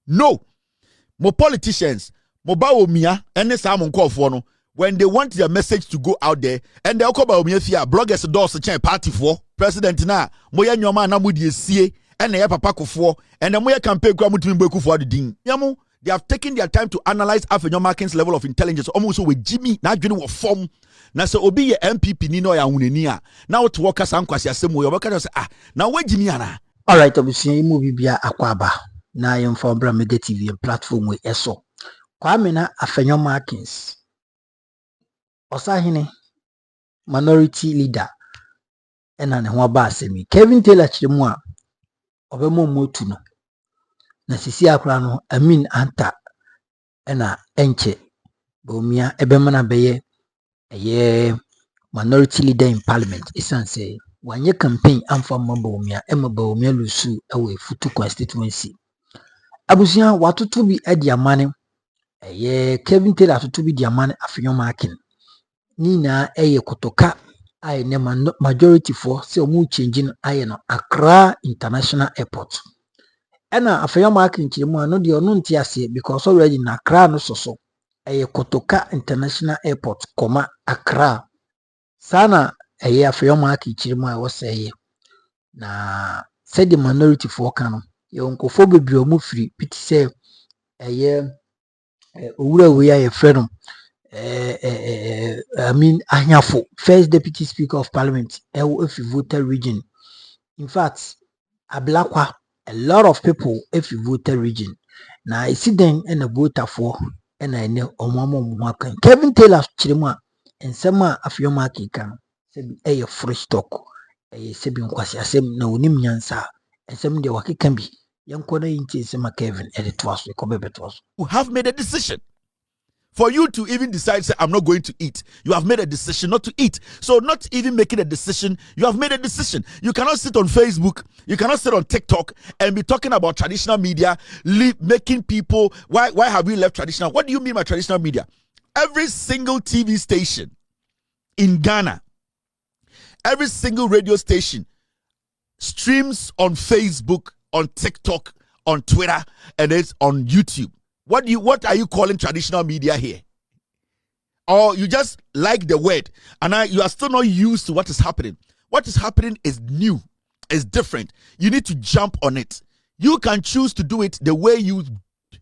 No. Mo politicians, mo ba omia, ene sa mo nkofo no, when they want their message to go out there, and they ko ba omia fia, bloggers do so chen party for president na, mo ya nyoma na mo die sie, ene ya papa kofo, and mo ya campaign kwa mutumi mbo kufo adin. Yamu, they have taken their time to analyze Afenyo Markin's level of intelligence, almost with Jimmy, na adwene wo form. Na se obi ye NPP ni no ya hunani a, na wo to workers ankwasi asem wo, obeka say na we Jimmy ana. All right, obviously mu bibia akwaba. Na yemfa bra media TV platform we eso. Kwame na Afenyo Markins. Osahene minority leader ena ne ho aba asemi. Kevin Tailor chiremu a obemo motu no. Na sisi akra no Amin Anta ena enche bomia ebemana beye eye minority leader in parliament isan say wanye campaign amfa mabomia emabomia lusu ewe futu constituency abusia watoto bi ediamane eye Kevin Tailor atoto bi diamane Afenyo Markin nina eye kotoka aye ne majority for say omu changing aye no Accra International Airport ena Afenyo Markin chiremu no de ono ntiase because already na Accra no soso eye kotoka International Airport koma Accra sana eye Afenyo Markin chiremu a wose na said the minority for kano yonkofo bebre omu firi piti say eye owura we aye freedom I mean Anyafo first deputy speaker of parliament if you voted region. In fact Ablakwa a lot of people if you voted region na isi den and a voter for and I know omo Kevin Tailor chiremu ensema Afenyo Markin kan se bi eye fresh talk eye se bi nkwasi asem na onim nyansa ensem de wakeka bi yenko na yinti ensema Kevin edit was ko bebeto was. You have made a decision. For you to even decide, say, I'm not going to eat. You have made a decision not to eat. So not even making a decision, you have made a decision. You cannot sit on Facebook, you cannot sit on TikTok and be talking about traditional media, making people, why have we left traditional? What do you mean by traditional media? Every single TV station in Ghana, every single radio station streams on Facebook, on TikTok, on Twitter, and it's on YouTube. What are you calling traditional media here? Or you just like the word and you are still not used to what is happening. What is happening is new, is different. You need to jump on it. You can choose to do it the way you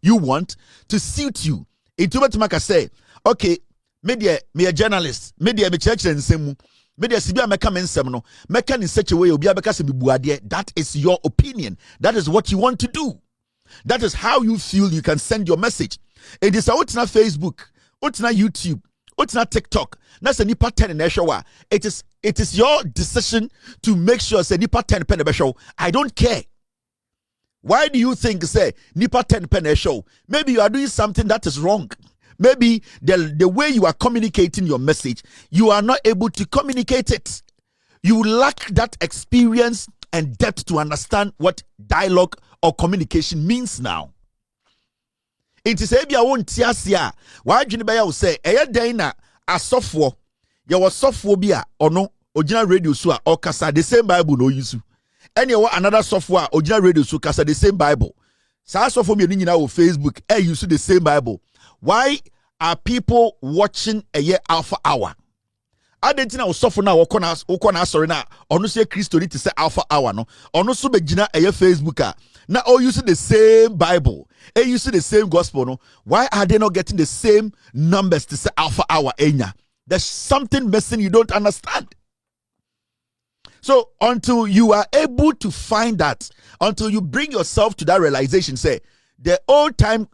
want to suit you. It's what Maka say, okay, media, me a journalist, media me church and semu, media sibia meka mensem no, meka in such a way obi abeka se bibuade. That is your opinion. That is what you want to do. That is how you feel you can send your message. It is out na Facebook, out na YouTube, out na TikTok. That's a nipa 10 in the show. It is your decision to make sure say nipa 10 pen the show. I don't care. Why do you think say nipa 10 pen the show? Maybe you are doing something that is wrong. Maybe the way you are communicating your message, you are not able to communicate it. You lack that experience and depth to understand what dialogue or communication means now. It is ebia won tiasia. Why dwene be ya wo say eye den na asofo ye wo sofo bi a ono original radio so a or kasa the same Bible no use. Any another software original radio so kasa the same Bible. Sa asofo me nyina wo Facebook use the same Bible. Why are people watching a year Alpha Hour? Adentina osofo na wokona sorry na ono se Christo ni te say Alpha Hour no ono so begina eye Facebook a na all using the same Bible and using the same gospel no. Why are they not getting the same numbers to say Alpha Hour enya? There's something missing you don't understand. So until you are able to find that, until you bring yourself to that realization, say the old time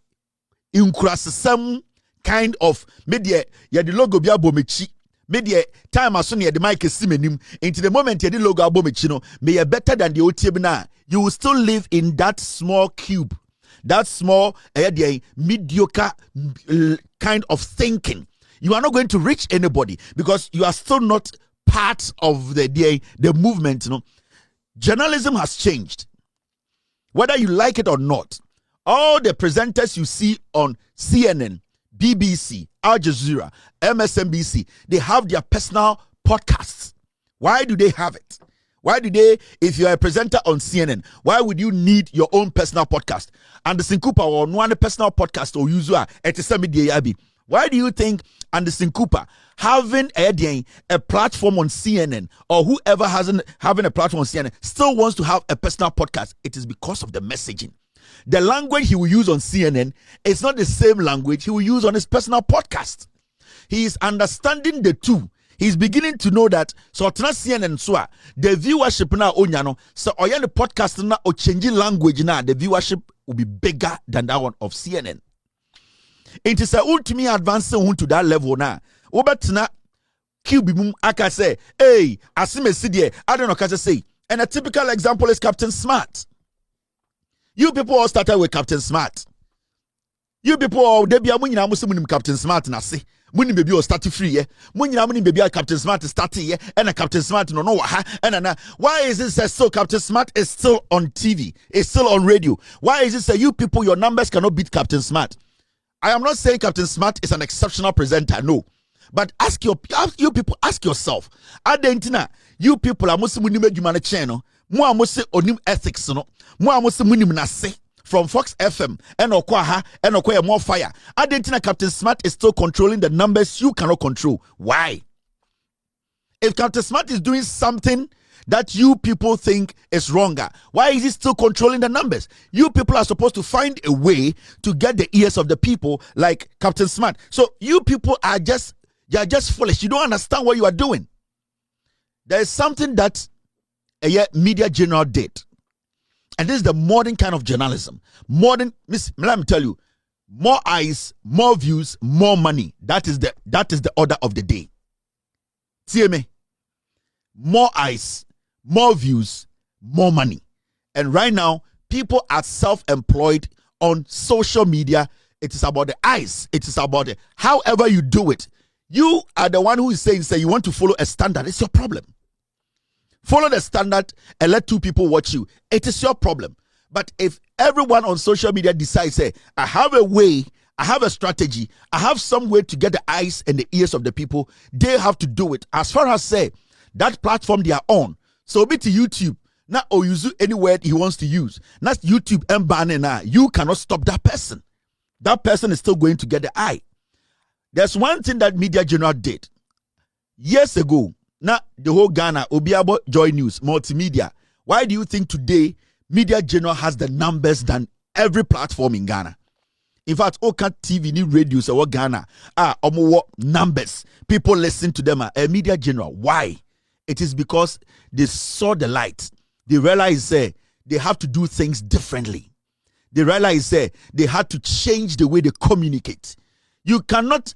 incrasism kind of media ya the logo bia bomechi media time aso ne the mic simenim into the moment ya the logo abomechi no may better than the OTM na you will still live in that small cube, that small mediocre kind of thinking. You are not going to reach anybody because you are still not part of the movement. You know, journalism has changed, whether you like it or not. All the presenters you see on CNN, BBC, Al Jazeera, MSNBC, they have their personal podcasts. Why do they have it? Why do they, if you're a presenter on CNN, why would you need your own personal podcast? Anderson Cooper or no personal podcast or user at the media yabi. Why do you think Anderson Cooper having a platform on CNN or whoever hasn't having a platform on CNN still wants to have a personal podcast? It is because of the messaging. The language he will use on CNN is not the same language he will use on his personal podcast. He is understanding the two. He's beginning to know that so CNN so the viewership na onyano so oya the podcast na or changing language na the viewership will be bigger than that one of CNN. It is a ultimate advancing to that level now. Obetina QB aka say, hey, asime sidie, I don't know what to say. And a typical example is Captain Smart. You people all started with Captain Smart. You people all they be a munyina musim Captain Smart na say. Muni baby or start free, yeah. Munyina muni baby Captain Smart is starting, yeah. And a Captain Smart no and why is it that so Captain Smart is still on TV? It's still on radio. Why is it that you people your numbers cannot beat Captain Smart? I am not saying Captain Smart is an exceptional presenter, no. But you people ask yourself, Adentina, you people are must munim edumane channel, mo amose onim ethics no, mo amose munim na se from Fox FM and okwaha and okoya more fire. Adentina Captain Smart is still controlling the numbers you cannot control. Why? If Captain Smart is doing something that you people think is wronger, why is he still controlling the numbers? You people are supposed to find a way to get the ears of the people like Captain Smart. So you people are just foolish. You don't understand what you are doing. There is something that a media general did. And this is the modern kind of journalism. Modern, let me tell you, more eyes, more views, more money. That is the order of the day. See me? More eyes, more views, more money. And right now, people are self-employed on social media. It is about the eyes. It is about it. However you do it. You are the one who is saying, say you want to follow a standard. It's your problem. Follow the standard and let two people watch you. It is your problem. But if everyone on social media decides, say, I have a way, I have a strategy, I have some way to get the eyes and the ears of the people, they have to do it. As far as say, that platform they are on, so be to YouTube, not or use any word he wants to use. Not YouTube and banner. You cannot stop that person. That person is still going to get the eye. There's one thing that Media General did years ago. Now the whole Ghana Obiabo Joy News multimedia. Why do you think today Media General has the numbers than every platform in Ghana? In fact, Oka TV ni radios or Ghana numbers. People listen to them. Media General. Why? It is because they saw the light. They realized they have to do things differently. They realized they had to change the way they communicate. You cannot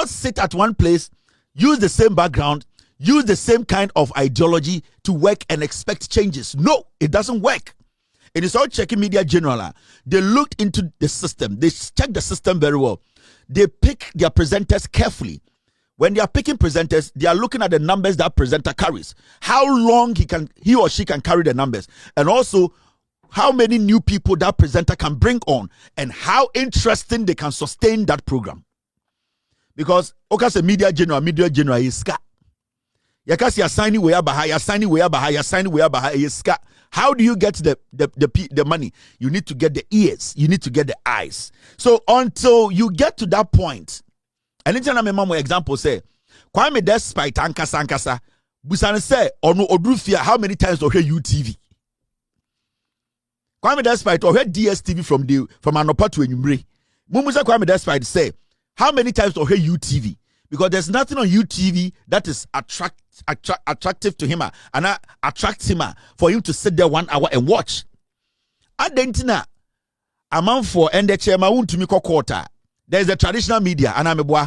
sit at one place, use the same background, use the same kind of ideology to work and expect changes. No, it doesn't work. It is all checking Media General. They looked into the system. They checked the system very well. They pick their presenters carefully. When they are picking presenters, they are looking at the numbers that presenter carries. How long he or she can carry the numbers. And also, how many new people that presenter can bring on. And how interesting they can sustain that program. Because okay, Media General is ska. Yakasi assigning way abaha, assigning way abaha, assigning way abaha is ska. How do you get the money? You need to get the ears. You need to get the eyes. So until you get to that point, and anytime I remember example say, Kwame despite ankasa, Busan say or no odrufia, how many times do you UTV? Kwame despite or DSTV from Anopa to Enyumre. Mumusa Kwame despite say, how many times do you UTV? Because there's nothing on UTV that is attractive to him and attracts him for him to sit there 1 hour and watch. Adentina, a man for and the chairman won't to me quarter. There's a traditional media and I'm a boy.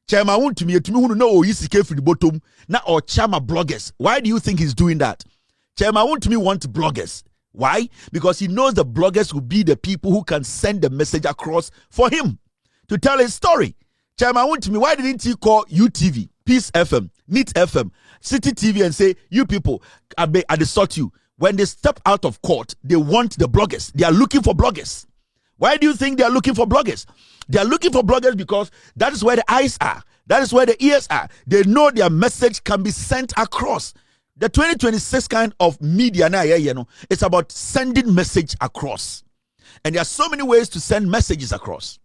Chairman won't to me who know he's for the bottom. Now or chairman bloggers. Why do you think he's doing that? Chairman won't to me want bloggers. Why? Because he knows the bloggers will be the people who can send the message across for him to tell his story. Chairman went to me, why didn't he call UTV, Peace FM, Neat FM, City TV and say, you people, I sort you. When they step out of court, they want the bloggers. They are looking for bloggers. Why do you think they are looking for bloggers? They are looking for bloggers because that is where the eyes are. That is where the ears are. They know their message can be sent across. The 2026 kind of media now, it's about sending message across. And there are so many ways to send messages across.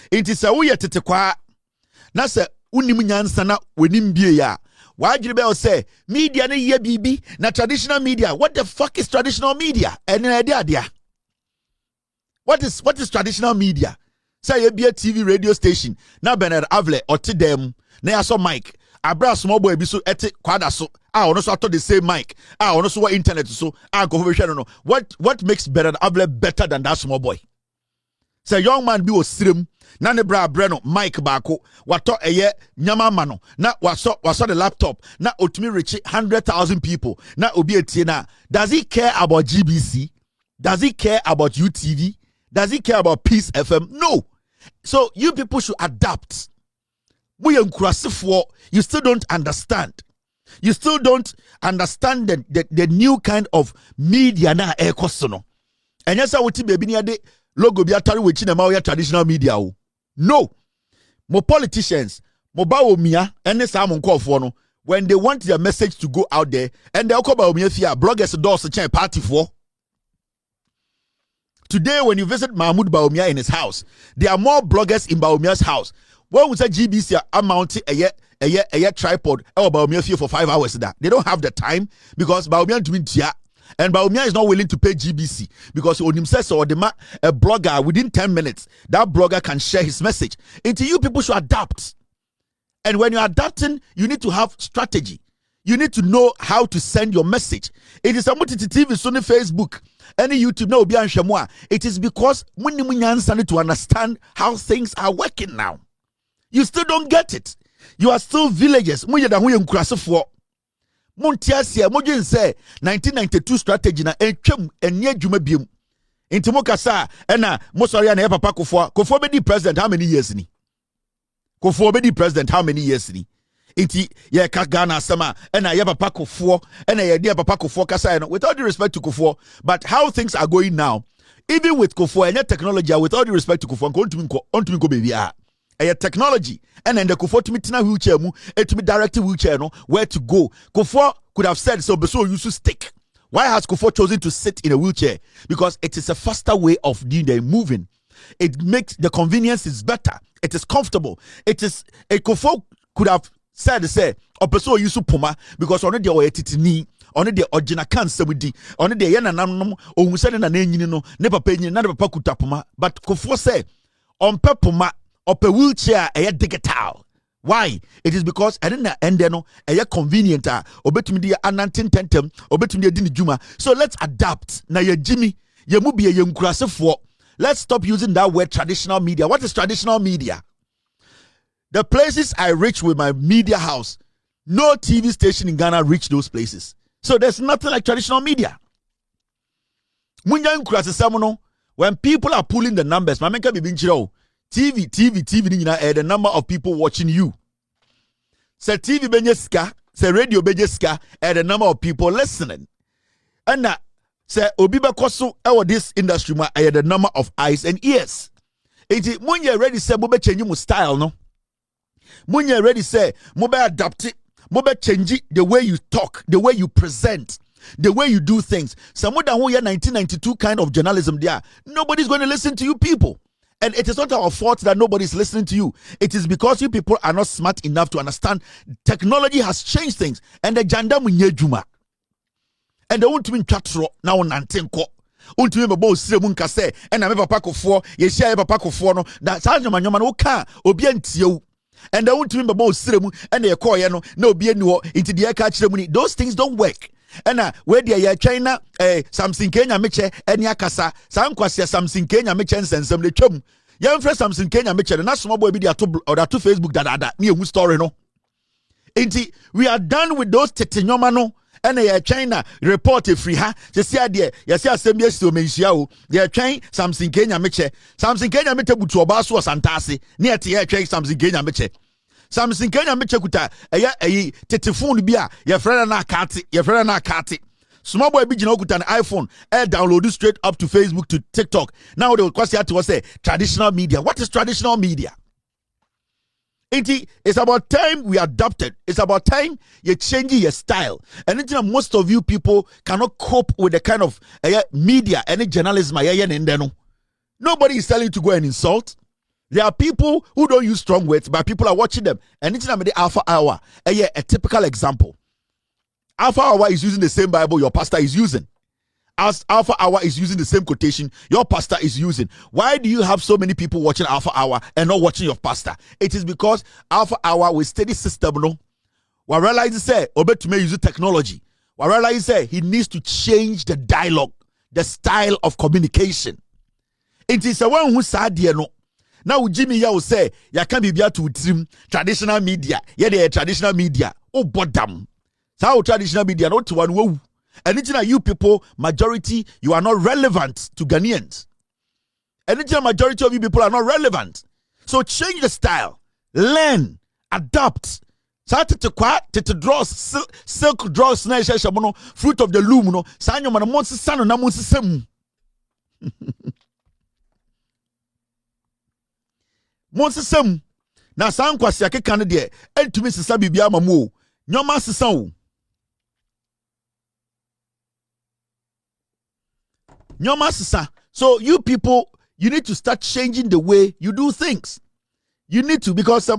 It is a way to kwa na se unim nyansa na wenim bie ya. Why Gilbert say media na ye bibi na traditional media? What the fuck is traditional media? Any idea? What is traditional media? Say you be a TV radio station. Na Bernard Avle or Tidem. Na ya so mic. Abra small boy bi so ete kwada so. Ono so ato the same mic. Ono so what internet so. Go no. What makes Bernard Avle better than that small boy? Say young man bi o sirem. Na ne bra breno mic bako. Wato eye nyama mano. Na waso the laptop. Na otumi reach 100,000 people. Na obi etie na. Does he care about GBC? Does he care about UTV? Does he care about Peace FM? No. So you people should adapt. You still don't understand. You still don't understand the new kind of media na ekosono. And yes, I would baby near the logo be atari with Chinamaya traditional media. No. More politicians, mobile mia, and Simon call for no. When they want their message to go out there, and they'll call about me bloggers doors a party for. Today, when you visit Mahmoud Baumia in his house, there are more bloggers in Baumia's house. What would say GBC are mounting a tripod or Baumia for 5 hours? That they don't have the time because Baumia doing tia, and Baumia is not willing to pay GBC because on himself or a blogger within 10 minutes, that blogger can share his message. Until you people should adapt. And when you're adapting, you need to have strategy. You need to know how to send your message. It is a TV, Sony, Facebook, any YouTube. No, it is because when you need to understand how things are working now. You still don't get it. You are still villagers. Muntia say 1992 strategy na entwem enye dwuma biom. Intimo kasa na mosori na papa Kofo be president how many years ni? Kofo be president how many years ni? Inti ye ka Ghana sama na ye papa Kofo na ye dia papa Kofo kasa no. With all due respect to Kofo, but how things are going now, even with Kofo and technology, with all due respect to Kofo, on go baby a technology and then the Kofo to me tina wheelchair mu to me direct wheelchair no where to go. Kofo could have said so you should stick. Why has Kofo chosen to sit in a wheelchair? Because it is a faster way of doing the moving. It makes the convenience is better. It is comfortable. It is a Kofo could have said say opeso yusu puma because on the oyetitini on the original cancer with the on the yana nam ohun se na nyini no ne papa nyini na papa kutapuma but Kofo say on pepuma up a wheelchair a digital. Why? It is because I didn't end there no a convenient obetumi dia anantin tentem obetumi dia dini juma. So let's adapt. Na ye Jimmy ye mubi ye nkurasefo. Let's stop using that word traditional media. What is traditional media? The places I reach with my media house, no TV station in Ghana reach those places. So there's nothing like traditional media. Munya nkurasesamo when people are pulling the numbers, mamenka bibinchiro TV, the number of people watching you. Say TV benyeska, say radio benyeska, the number of people listening. And now, say obiba koso ewo this industry ma the number of eyes and ears. Iti munye ready say mo be change mo style no. Munye ready say mo be adapt it, mo be change the way you talk, the way you present, the way you do things. Some more than 1992 kind of journalism there. Nobody's going to listen to you people. And it is not our fault that nobody is listening to you. It is because you people are not smart enough to understand technology has changed things. And the janda munye juma. And the ultimate chatro now nantenko. Ultimate bo sremun kase. And I'm a papa Kofo. Yeshia papa Kofo no. That's how nyama no ka obientio. And the ultimate bo sremu and the call no no bienu into the catch ceremony. Those things don't work. And where the China something Kenya meche and yakasa some kwasia something Kenya meche and some the chum young friend something Kenya meche and small boy be there or that to Facebook that me a story no. Inti we are done with those tetenyomano and China report free ha just see there yes assembly to mention they are trying something Kenya meche butu obaso santase near the trying something Kenya meche. Something Kenya mechekuta telephone bia your friend na kati small boy be jina okuta an iPhone download it straight up to Facebook to TikTok. Now they will question to say traditional media. What is traditional media? It's about time we adopted. It's about time you're changing your style. And most of you people cannot cope with the kind of media, any journalism. Nobody is telling you to go and insult. There are people who don't use strong words, but people are watching them. And it's the Alpha Hour. A typical example. Alpha Hour is using the same Bible your pastor is using. As Alpha Hour is using the same quotation your pastor is using. Why do you have so many people watching Alpha Hour and not watching your pastor? It is because Alpha Hour with steady system, no. We realize say Obed may use technology. We realize say he needs to change the dialogue, the style of communication. It is a one who said no. Now Jimmy ya will say ya can be to trim traditional media. Yeah, they traditional media. Oh bodam. So traditional media not one woo. And it's you people, majority, you are not relevant to Ghanaians. And it's majority of you people are not relevant. So change the style, learn, adapt. Start to quiet, to draw silk draws, fruit of the loom, no. Sanyo man monsi sano na monsi sem. Monsi sem. Na san kwasi ake kanede. Entumi sisa bibia mamu. Nyoma sisa o. So you people, you need to start changing the way you do things. You need to, because you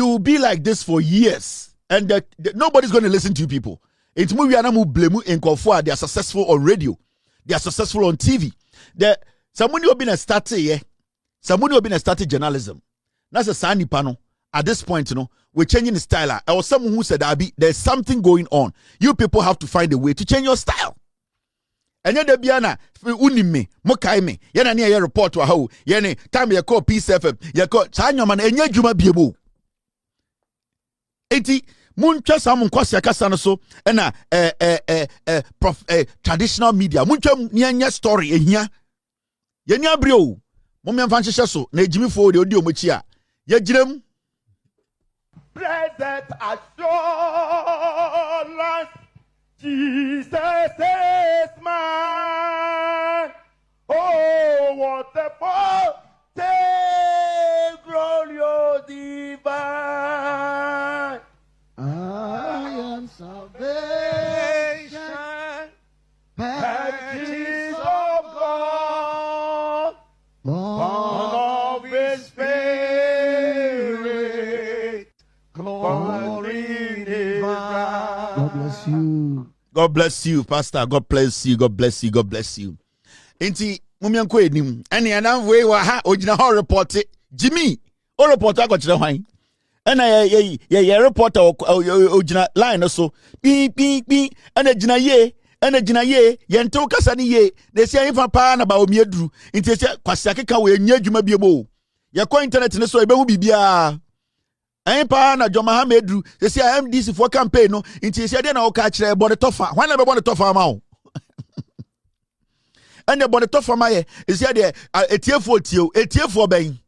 will be like this for years, and nobody's going to listen to you people. It's movie and blame in Kofoa. They are successful on radio. They are successful on TV. Someone who have been a started, someone who have been a started journalism. That's a sandy panel. At this point, we're changing the style. Or someone who said, there's something going on. You people have to find a way to change your style. And then the biana, unime, mokaime, yana near report to a hoe, yene, time you call Peace FM, you call Sanyaman, and yet you might be able. 80 Muncha Samun Kwasi Akasana so, and traditional media. Muncha Nyanya story, and ya Yenya Brio, Momian Fanchasho, ne Jimmy Ford, the audio Muchia, Yajim. Blessed assurance, Jesus is mine. Oh, what a forte, glorious divine. I am salvation, purchase of God, born of His Spirit. Glory divine. God bless you. God bless you, Pastor. God bless you. God bless you. God bless you. Enti mumianko enim. Eni anam we wa ha ojina ho report Jimmy. O report akochire hwan. Ena ye reporter ojina line so. Pi ena jina ye. Ena jina ye. Yento kasa ni ye. Na sia yin pa na ba omieduru. Enti sia kwase akeka we nya adwuma biemo. Ye ko internet ne so e be hu bibia. Pa na John Mahamedru, they say MDC for campaign no, into say na o ka kire body tofa. When na be body tofa ma o. And the body tofa ma ye, is say there etiefo ben.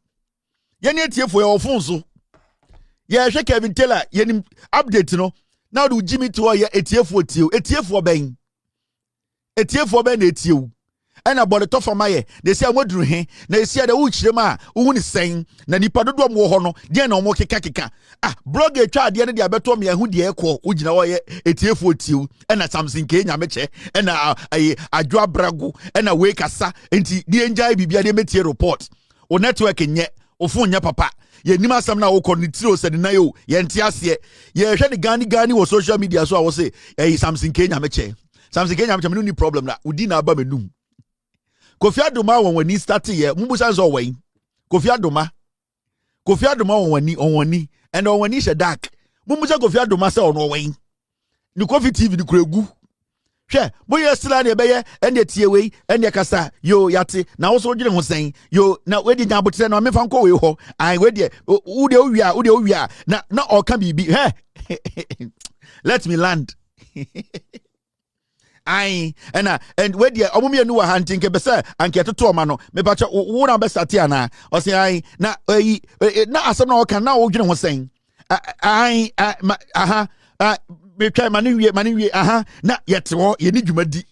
Ye ne etiefo your phone so. Ye hwe Kevin Tailor ye nim update no. Now do Jimmy to ye etiefo ben. Etiefo ben etieu. And about the top of my they say what drew him. They say the Uchima, who is saying, Nanipa do Mohono, dear no more kika. Blog a child, the end of the better me who the echo, Ujina, a tear for you, and a something Kenya meche, and a drop brago, and a wake asa, and the enjoy be a meteor report, or networking yet, or phone ya papa. Ye nima sam na okonitiro said na yo, ye ntiasie, ye hwe the gani was social media, so I will say, something Kenya meche. Something Kenya meche, no problem na, udina aba menum. Kofi Adoma when he started here, Mumbusa is away. Kofi Adoma when he and when he's a dark. Mumbusa Kofi Adoma say on way. Ni Kofi TV the Kregu. She, boy, you're still on the bay and the TAWay and the Kasa, yo yati. Now also, you know, saying, yo, now where did you say, no, me from Koyo? I wait there. Ude we are. Now, not all can be, hey, let me land. And where the Omumia knew a hunting Kebesa and get a tomano, me bacha wona besatiana, or say I na asano can now was saying. Me try manu, not yet, you need you madi.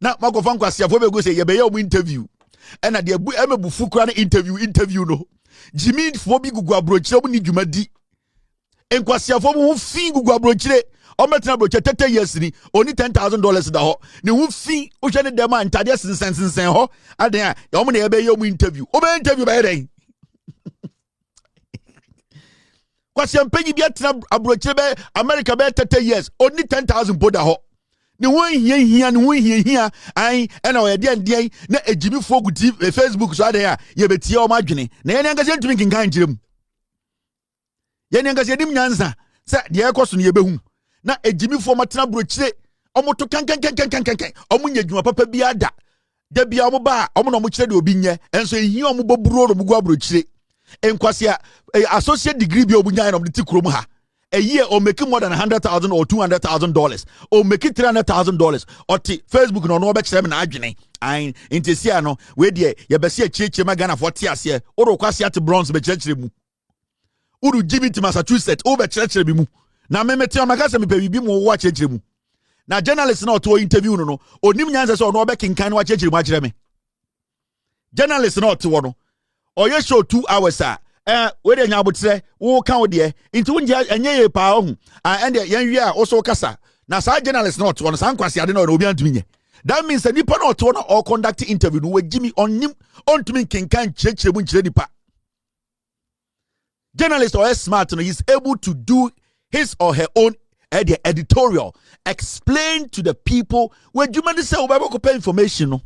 na makofa nkwasiafo be go say ye be ye interview and de emebufu kra na interview no Jimmy fo bi gugu abrochire mu ni dwumadi nkwasiafo mu fi gugu abrochire o metina abrochire 30 years ni oni $10,000 da ho ne hu fi o hwe ne dem a ntade sensen ho aden a ye mo na ye be ye mu interview o be interview be den kwasiampanyi bi atina abrochire be America be 30 years oni $10,000 boda ho ne won hia ai ena o ye den na ejimi fo gu Facebook so aden a ye betie o madwene na ye nyankase ntumi kinkan jirem ye nyankase edim nyansa se de ekoso ne ye behu na ejimi fo matena brochire omoto kan omunya dwuma papa bi ada da bia omo ba omo no mo kire de obi nye enso ehia omo boburo ro mugu abrochire enkwase associate degree bi obunya no de tikrom ha a year or make more than $100,000 or $200,000 or make it $300,000 or Facebook no be kire me na adwene ai intesi ano we de ye be se chieche magana for tiase oro kwase at bronze be kire mu uru GBT Massachusetts o be kire bi mu na memete amaka me pe bi mu wo kire mu na journalist na to interview no onim nyanse so no be kinkan wa kire mu akire me journalist na to no oye show 2 hours we de nya abotre wo kan wo de into unje enye ye pa ohu and yen wi a wo so kasa na sa journalist not one san kwase ade na obi antumi nye that means that nipa na to na all conduct interview no we gimi onim ontumi kinkan chechire mu nchire nipa journalist or smart no is able to do his or her own editorial explain to the people when you man say we go pay information no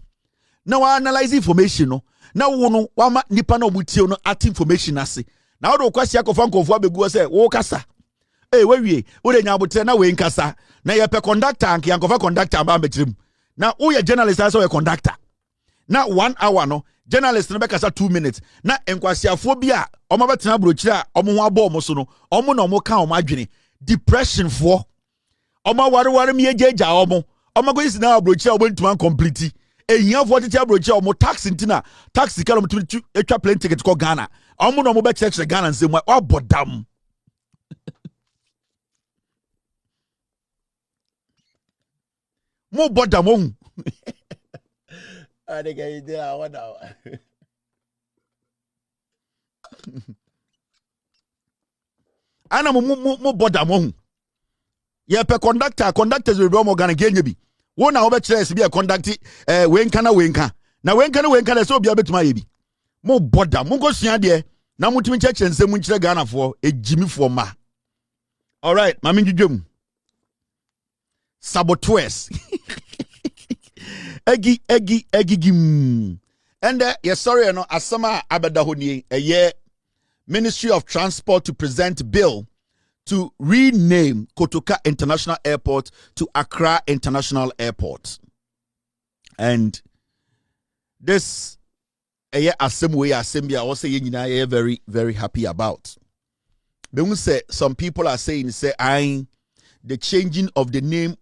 now analyze information no na wo no wama nipa na obutie no at information ase na wo kwasi akofa nkofo abegu se wo kasa we wie wo de nya abotre na we nkasa na ye pe conductor anke yankofa conductor ba mbekirem na wo ye journalist ase we conductor na 1 hour no journalist no be kasa 2 minutes na enkwasiafo bi a omo betena brochire a omo ho abo omo so no omo na omo ka omo adwene depression fo omo ware mi ejeja omo go isi na brochire omo ntuma complete ehia for tete abrochi o mo taxi ntina taxi kala mo tumi etwa plane ticket ko Ghana omo no mo be church Ghana nsem wa bodam mo bodam ohun adega ide a wada ana mo bodam ohun ye pe conductors we be mo Ghana genye bi wo na wo be kire se bi e conduct wenka na so bia betuma ye bi mo boda mo go sua de na mutumi cheche nsem nkire Ghana fo ejimi fo ma all right mami dwedwem saboteurs egigim and yes sorry no asama abeda honi ye Ministry of Transport to present bill to rename Kotoka International Airport to Accra International Airport. And this assembly I was saying very, very happy about. But say some people are saying the changing of the name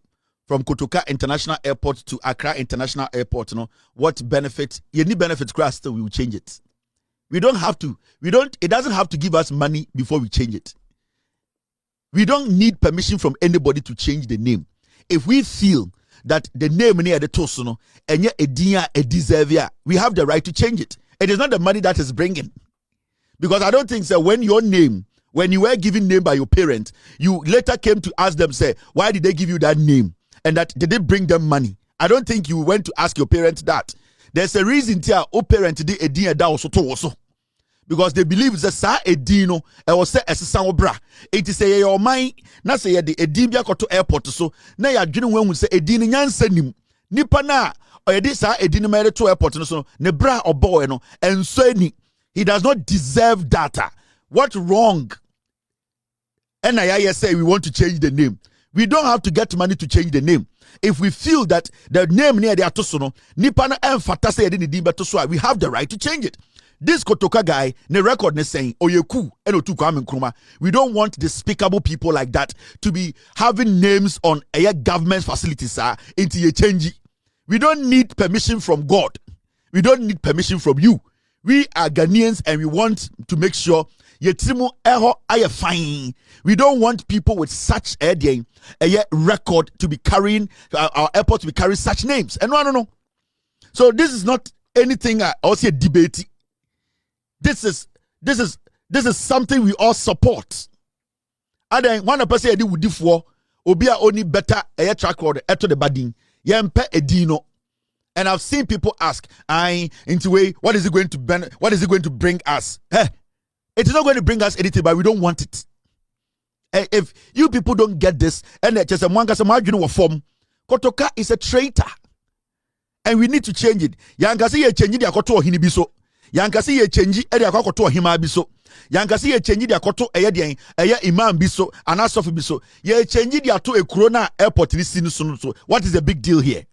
from Kotoka International Airport to Accra International Airport, what benefit? Any benefit class we will change it. It doesn't have to give us money before we change it. We don't need permission from anybody to change the name. If we feel that the name near the tosono and yet a deserve, we have the right to change it. It is not the money that is bringing. Because I don't think so when you were given name by your parents, you later came to ask them, say, why did they give you that name? And that did it bring them money? I don't think you went to ask your parents that. There's a reason to your parents did a deal that also. Because they believe it's a sa edino e was say esesa obra it is a your mind na say ye de edibia koto airport so na ya dwene wan hu say edin nyansa nim nipa na o ye de sa edin ma to airport no so ne bra oboy no enso ani he does not deserve data. What wrong? And I say we want to change the name. We don't have to get money to change the name. If we feel that the name near the atosono nipa na emfata say edin di beto so we have the right to change it. This Kotoka guy, the record is saying, Oyeku, Enotu Kwame Nkrumah. We don't want despicable people like that to be having names on a government facilities into a change. We don't need permission from God. We don't need permission from you. We are Ghanaians and we want to make sure Yetimu eho aye fine. We don't want people with such a record to be carrying our airport to be carrying such names. And no. So this is not anything also a debate. This is something we all support. And then one person edi wudi for obia only better a track record eto the badin. Yempe edino. And I've seen people ask, into way, what is it going to bring us? It is not going to bring us anything, but we don't want it. If you people don't get this, and just a mwanga samajunu form, Kotoka is a traitor. And we need to change it. Yankasi ye change dia koto hini biso. Yankasi ye change edia koto hima biso. Yankasi ye change dia koto eye imam biso, anasofi biso. Ye change dia to a corona airport ni sinu so. What is the big deal here?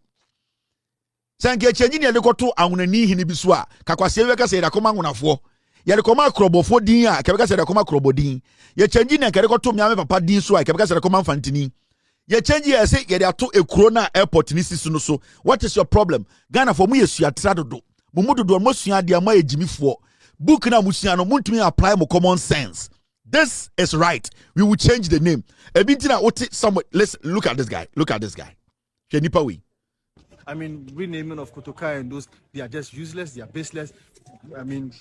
Sanke change ni koto anunani hini biso a kakwase weka se da koma ngunafo. Ye koma krobofo din a kebeka se da koma krobodin. Ye change ni kere koto miame papa din so a kebeka se da koma mfantini. Ye change ye say ye ato a corona airport ni sinu so. What is your problem? Ghana for mu yesu atradodo. Mumudu mo sua dia ma ejimifo. Book na musua no muntumi apply mo common sense. This is right. We will change the name. Ebintina oti somewhere. Let's look at this guy. Look at this guy. Shenipawi. I mean, renaming of Kotoka and those, they are just useless, they are baseless. I mean,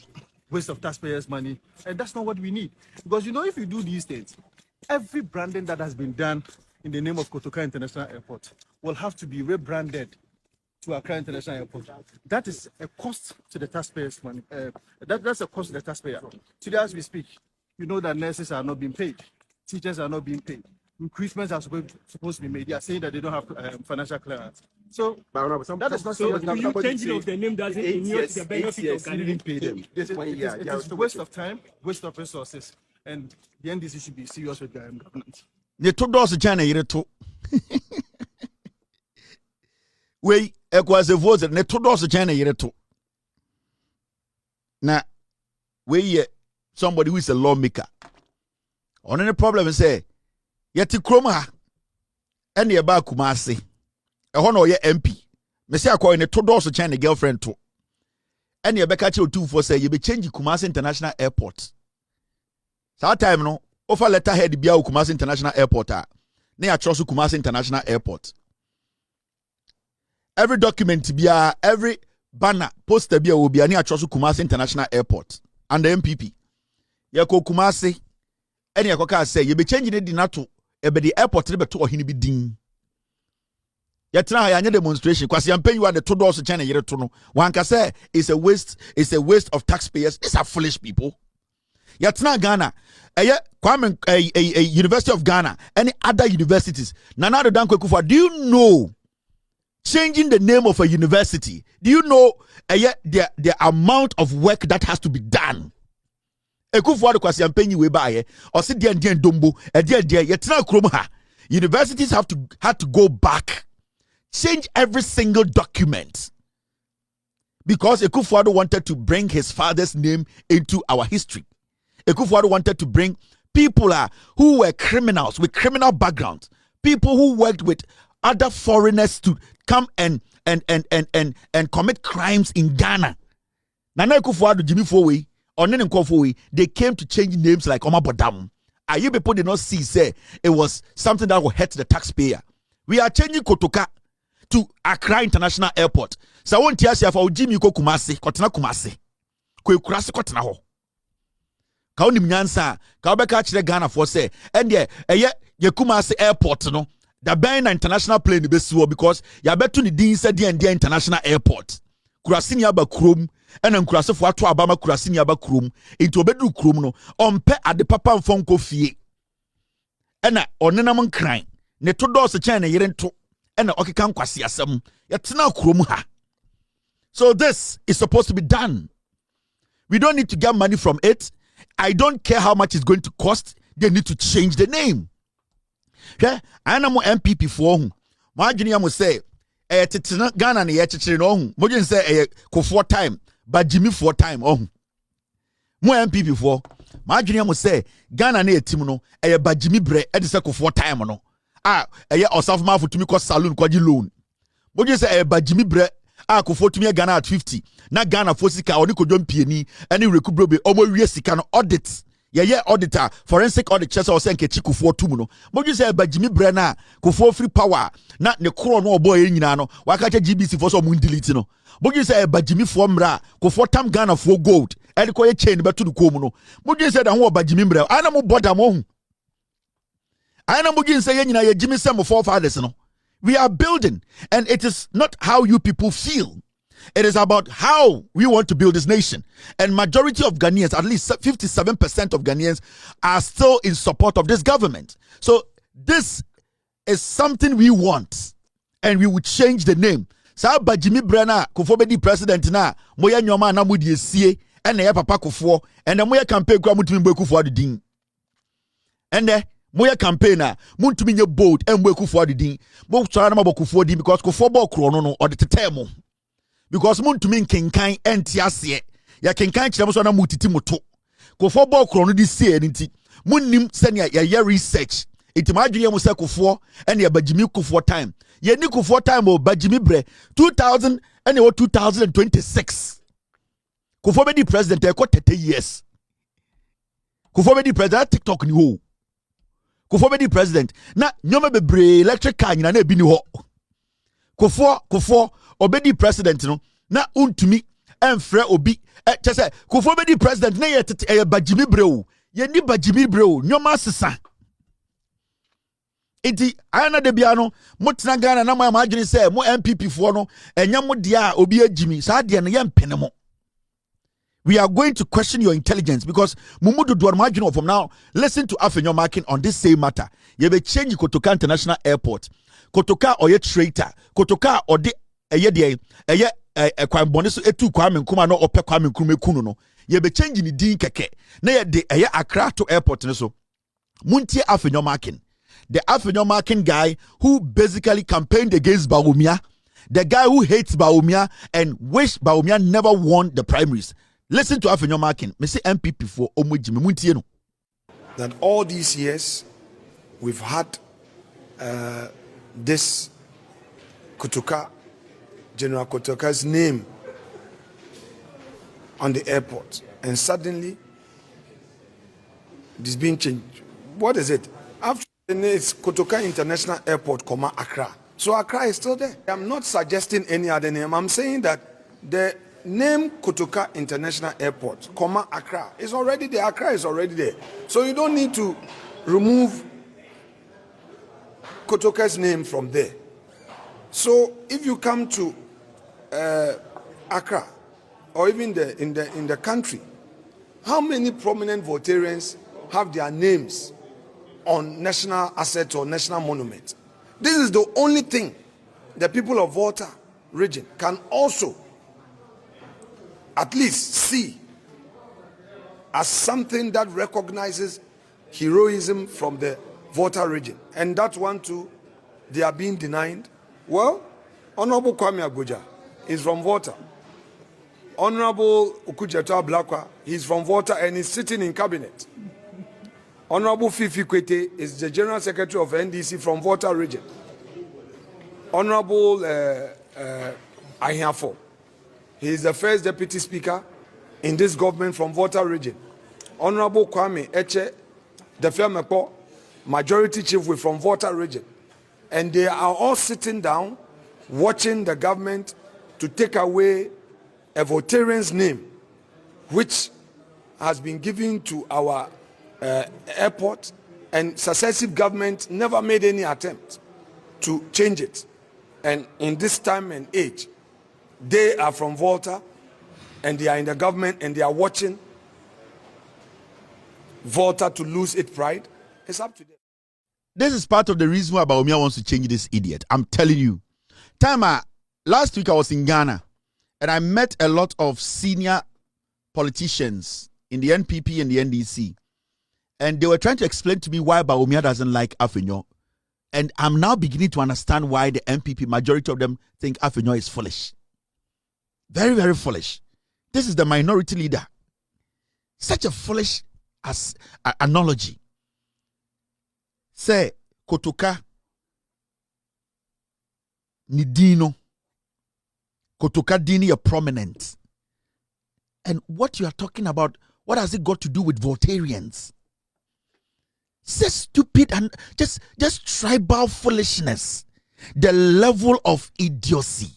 waste of taxpayers' money. And that's not what we need. Because, if you do these things, every branding that has been done in the name of Kotoka International Airport will have to be rebranded to Accra International Airport. That is a cost to the taxpayers' money. That's a cost to the taxpayer. Today, as we speak, you know that nurses are not being paid. Teachers are not being paid. Increasements are supposed to be made. They are saying that they don't have financial clearance. So that is not so you changing of the name doesn't inure the benefit of Ghana. Pay them. It is a waste of time, waste of resources, and the NDC should be serious with the government. Ne to dos China yire to. We ekwaze vote ne to dos China yire to. Na we somebody who is a lawmaker. On the problem is say yeti krom ha ene ye ba Kumasi. Ehon no ye MP. Me say akwa ne to dos China girlfriend to. Ene ye beka che otu for say ye be change Kumasi International Airport. That time no offer letterhead bia Kumasi International Airport a na ya trust Kumasi International Airport. Every document bia, every banner poster bia will be na ya trust Kumasi International Airport and the NPP. Ye ko Kumasi ene ye koka say ye be change ne di na to e be the airport ne be to ohini bi din. Ye tena ha ya nya demonstration kwase yampen you are the to do so China yere to no. Wan ka say it's a waste of taxpayers. These are foolish people. Yatna Ghana, Kwame, University of Ghana, any other universities. Nana Dankwe Kufa, do you know changing the name of a university? Do you know the amount of work that has to be done? Universities have to go back, change every single document. Because Ekufuado wanted to bring his father's name into our history. Ekufuado wanted to bring people who were criminals with criminal backgrounds, people who worked with other foreigners to come and commit crimes in Ghana. Nana Ekufuado, Jimmy Fowe, or Nene Nkofowe, they came to change names like Omabodam. You people did not see, say it was something that will hurt the taxpayer. We are changing Kotoka to Accra International Airport. So I want to ask you for Jimmy Kumasi, Kotana Kumasi, Kurasi Kotana ho. Kauni mnyansa ka obeka kire Ghana for say and ye Kumasi Airport no the Ben international plane be siwo because ya betu ni din say dia international airport kurasi ni aba krom ena nkurasefo ato abama kurasi ni aba krom into obedu krom no ompe ade papa mfonko fie ena onenam nkran ne to do so China yire nto ena okeka nkwase asem yetena krom ha. So this is supposed to be done. We don't need to get money from it. I don't care how much it's going to cost. They need to change the name. Okay? I am NPP for whom. My junior must say, Ghana ni yechire no hu. Mo jin say ko 4 time, but Jimmy 4 time oh. Mo NPP for. My junior must say Ghana na team no ba Jimmy bre e de say ko 4 time no. Osaf ma for tumi ko saloon ko ji loan. Mo jin say ba Jimmy bre ko for tumi Ghana at 50. Na Ghana for sika oni ko dwom pieni ani rekubrobe omo wie sika no audit yeah auditor forensic audit chesa o se nke chikufuo tum no moju say bajimi brena kufuo free power na ne kro no obo e nyina no waka cha GBC for so mun delete no moju say bajimi fo mra kufuo tam Ghana for gold e ko ye chain beto ko mu no moju say da ho bajimi mra ana mo border mo hu ana moju say ye nyina ye jimi sem for fathers no. We are building, and it is not how you people feel. It is about how we want to build this nation. And majority of Ghanaians, at least 57% of Ghanaians, are still in support of this government. So this is something we want, and we will change the name. Sa Bajimi Brena, Kufobedi president na, moya nyoma na mudi esie, ene ya papa kufo, ene moya campaign kwa mutumi mwe kufo adi ding. Ene, moya campaigner muntumi nye bold emwe kufuwa di din mo tsara na mabokufuwa di because kufuwa bo kro no or the tetemo because muntumi nkenkan enti ase ya kenkan kire mo so na mutiti moto kufuwa bo kro no di sie nti munnim sene ya research iti madweye mo se kufuwa ene ya bajimi kufuwa time ye ni kufuwa time o bajimi bre 2000 ene o 2026 kufuwa be di president e ko 30 years kufuwa be di president TikTok ni ho Kufo be di president na nyoma bebre electric car nyina na ebi ni ho Kufo obedi president no na untumi emfre obi chese Kufo be di president na ye bajimi breo ye ni bajimi breo nyoma sesa enti ayana de bia no mutena Ghana na ma adwene se mo NPP fo no enya mo de a obi agimi sa de no ye mpene mo. We are going to question your intelligence because Mumudu Dwarmajino from now. Listen to Afenyo Markin on this same matter. You be change Kotoka International Airport. Kotoka or ye traitor. Kotoka or de kwamboniso etu kwame nkuma no ope kwame nkume kunu no. You be change ni din keke. Na ye de Accra to airport ne so. Muntie Afenyo Markin. The Afenyo Markin guy who basically campaigned against Bawumia. The guy who hates Bawumia and wish Bawumia never won the primaries. Listen to Afenyo Markin. Me say NPP for omujimi muntie no. That all these years we've had this Kotoka, General Kotoka's name on the airport, and suddenly it is being changed. What is it? After it's Kotoka International Airport, Accra. So Accra is still there. I'm not suggesting any other name. I'm saying that the name Kotoka International Airport, Accra is already there. Accra is already there. So you don't need to remove Kotoka's name from there. So if you come to Accra or even in the country, how many prominent Voltarians have their names on national assets or national monuments? This is the only thing the people of Volta region can also at least see as something that recognizes heroism from the Volta region. And that one too, they are being denied. Well, Honorable Kwame Abuja is from Volta. Honorable Ukujetua Blakwa, he's from Volta and is sitting in cabinet. Honorable Fifi Kwete is the General Secretary of NDC from Volta region. Honorable Ahiafo, he is the first deputy speaker in this government from Volta region. Honorable Kwame Eche, the Femepo, majority chief with from Volta region. And they are all sitting down, watching the government to take away a Voltarian's name, which has been given to our airport, and successive governments never made any attempt to change it. And in this time and age, they are from Volta, and they are in the government, and they are watching Volta to lose its pride. It's up to them. This is part of the reason why Bawumia wants to change this idiot. I'm telling you. Last week I was in Ghana, and I met a lot of senior politicians in the NPP and the NDC. And they were trying to explain to me why Bawumia doesn't like Afenyo. And I'm now beginning to understand why the NPP, majority of them, think Afenyo is foolish. Very, very foolish. This is the minority leader. Such a foolish analogy. Say, Kotoka, Nidino, Kotoka Dini are prominent. And what you are talking about, What has it got to do with Voltarians? Just stupid and just tribal foolishness. The level of idiocy.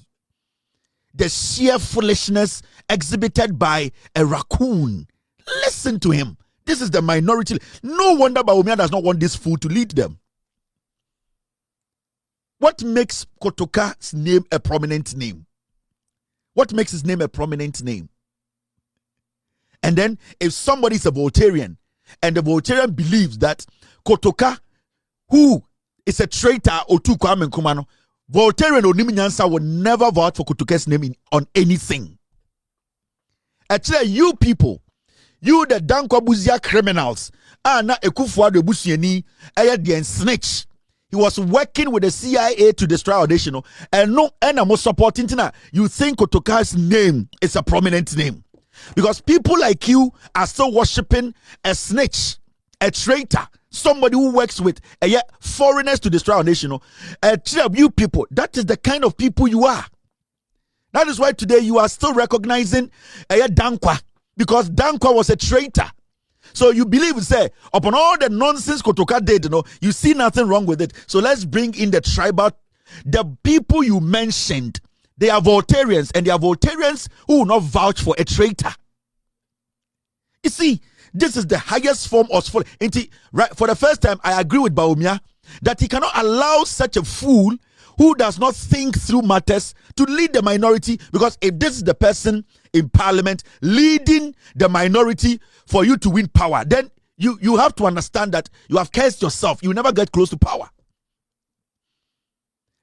The sheer foolishness exhibited by a raccoon. Listen to him. This is the minority. No wonder Bawumia does not want this fool to lead them. What makes Kotoka's name a prominent name? What makes his name a prominent name? And then if somebody is a Voltarian and the Voltarian believes that Kotoka, who is a traitor or two Kwame Nkrumah, Voltarian Onimi Nyansa will never vote for Kotoka's name on anything. Actually, you people, you the Dankwa Buzia criminals, na Ekufuado Busieni, the snitch. He was working with the CIA to destroy our nation, and no, and I'm supporting Tina. You think Kotoka's name is a prominent name because people like you are still worshiping a snitch, a traitor, somebody who works with foreigners to destroy our nation. You people, that is the kind of people you are. That is why today you are still recognizing Dankwa, because Dankwa was a traitor. So you believe, say, upon all the nonsense Kotoka did, you see nothing wrong with it. So let's bring in the tribal. The people you mentioned, they are Voltarians, and they are Voltarians who will not vouch for a traitor. You see, this is the highest form of fool. Right, for the first time, I agree with Bawumia that he cannot allow such a fool who does not think through matters to lead the minority, because if this is the person in parliament leading the minority for you to win power, then you have to understand that you have cursed yourself. You never get close to power.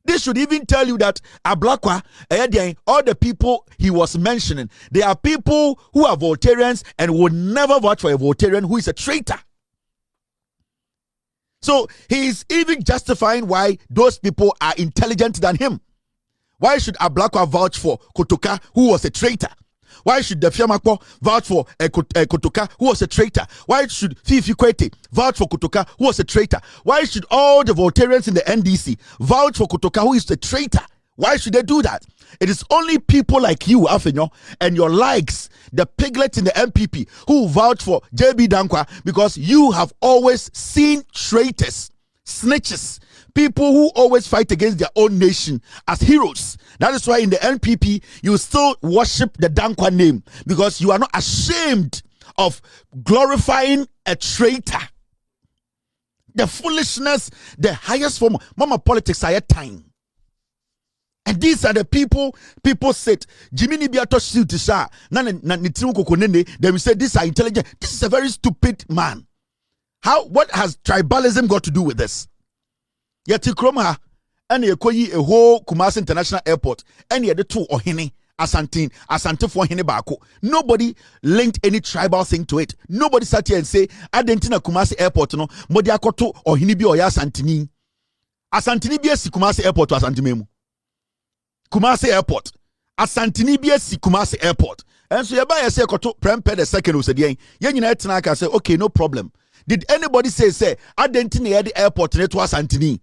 This should even tell you that Ablakwa, all the people he was mentioning, they are people who are Voltarians and would never vote for a Voltarian who is a traitor. So he is even justifying why those people are intelligent than him. Why should Ablakwa vouch for Kotoka, who was a traitor? Why should the Fiamakpo vouch for Kotoka, who was a traitor? Why should Fifi Kwete vouch for Kotoka, who was a traitor? Why should all the Voltarians in the NDC vouch for Kotoka, who is a traitor? Why should they do that? It is only people like you, Afenyo, and your likes, the piglets in the NPP, who vouch for JB Dankwa, because you have always seen traitors, snitches, people who always fight against their own nation as heroes. That is why in the NPP, you still worship the Dankwa name, because you are not ashamed of glorifying a traitor. The foolishness, the highest form. Mama politics are at time. And these are the people said, Jimmy Biato Siltisha, then we say these are intelligent. This is a very stupid man. What has tribalism got to do with this? Yeti Kromha, and you a whole Kumasi International Airport, and you the two Ohine, Asante for Hine Bako. Nobody linked any tribal thing to it. Nobody sat here and say, Adentina Kumasi Airport, no, Modiakoto or Hinibi or Yasantini. Asantini BS Kumasi Airport to Asantimemu. Kumasi Airport. Asantini BS Kumasi Airport. And so you say Koto Prempeh the second who said, I can say, okay, no problem. Did anybody say, Adentina the airport to Asantini?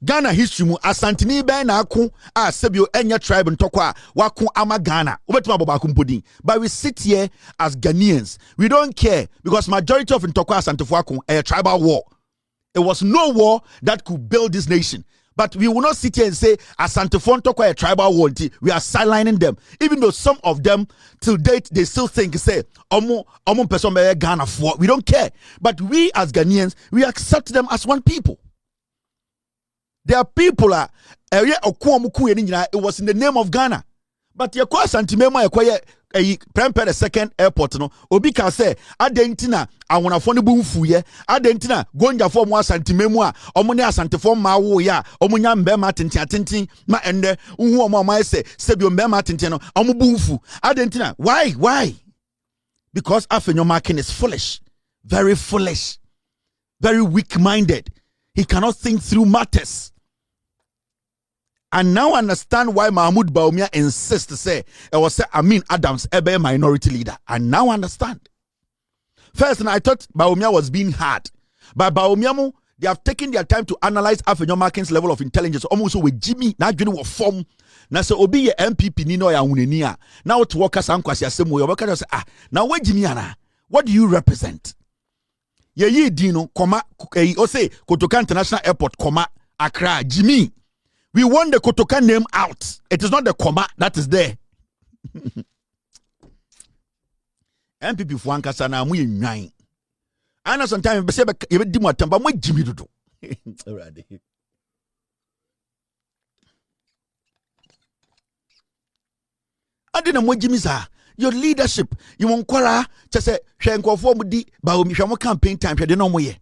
Ghana history mu Asantini ben na ako a sebio enya tribe ntokwa wako ama Ghana ubetuma boba kumpodin. But we sit here as Ghanaians, we don't care, because majority of ntokwa Asantefo ako a tribal war. It was no war that could build this nation. But we will not sit here and say Asantefo ntokwa a tribal war. We are sidelining them, even though some of them till date they still think say omo person be Ghana for. We don't care. But we as Ghanaians, we accept them as one people. There are people it was in the name of Ghana. But you call Santimemo Prempeh the second airport no obi can say Adentina I wanna phone bumfu ye Adentina gonja for mo Santimemo omo ne Asantefo ma wo ya omo nya mbema tintin ma ende unhu omo ma say sebio mbema tintin no omo bumfu Adentina why? Because Afenyo Markin is foolish, very weak-minded. He cannot think through matters. And now understand why Mahmoud Bawumia insists to say it was Amin Adams a minority leader. And now understand. First, I thought Bawumia was being hard. But Bawumia, they have taken their time to analyze Afenyo Markin's level of intelligence. Almost with Jimmy, now you know what form. Now so obi ye MPP nino ya unenia. Now to work as ankwasi asemu. Your worker say now where Jimmy ana? What do you represent? Ye dino, comma, or say, Kotoka International Airport, comma, Accra, Jimmy. We want the Kotoka name out. It is not the comma that is there. NPP for Ankasa na mu nwan. Ana sometimes be say be di mo atamba mo Jimmy dodo. Already. Adena mo Jimmy sa. Your leadership, you won kwara say hwe nkofo mu di ba omi hwe mo campaign time hwe de no mo ye.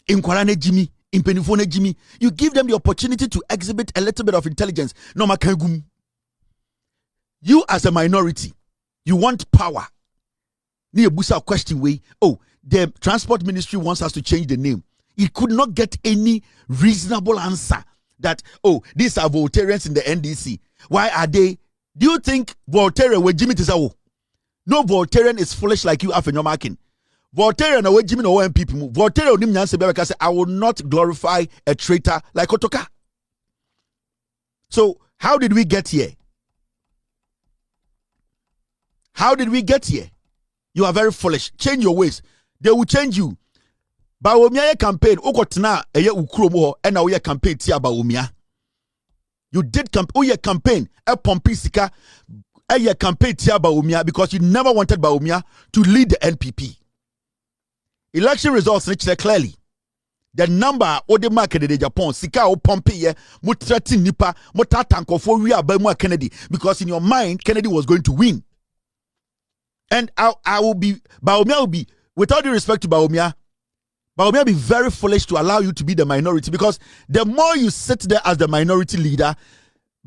Inkwara na Jimmy, impenifo na Jimmy. You give them the opportunity to exhibit a little bit of intelligence. No makagum. You as a minority, you want power. Ni ebusa question way. Oh, the transport ministry wants us to change the name. It could not get any reasonable answer that, oh, these are Voltarians in the NDC. Why are they? Do you think Voltarian were Jimmy Tisawo? No Voltarian is foolish like you, Afenyo Markin. Voltarian away Jimmy no NPP. Voltarian nim nyanse beka say I will not glorify a traitor like Otoka. So how did we get here? How did we get here? You are very foolish. Change your ways. They will change you. Bawumia campaign. Okotna eye ukromo and now campaign tia Bawumia. You did campaign a pompisika a campaign tia Bawumia because you never wanted Bawumia to lead the NPP. Election results reached clearly. The number o de market de Japan sika o pompe ye mo 13 nipa mo tatanko for we abamu Kennedy because in your mind Kennedy was going to win. And I will be, Bawumia will be, with all due respect to Bawumia be very foolish to allow you to be the minority because the more you sit there as the minority leader,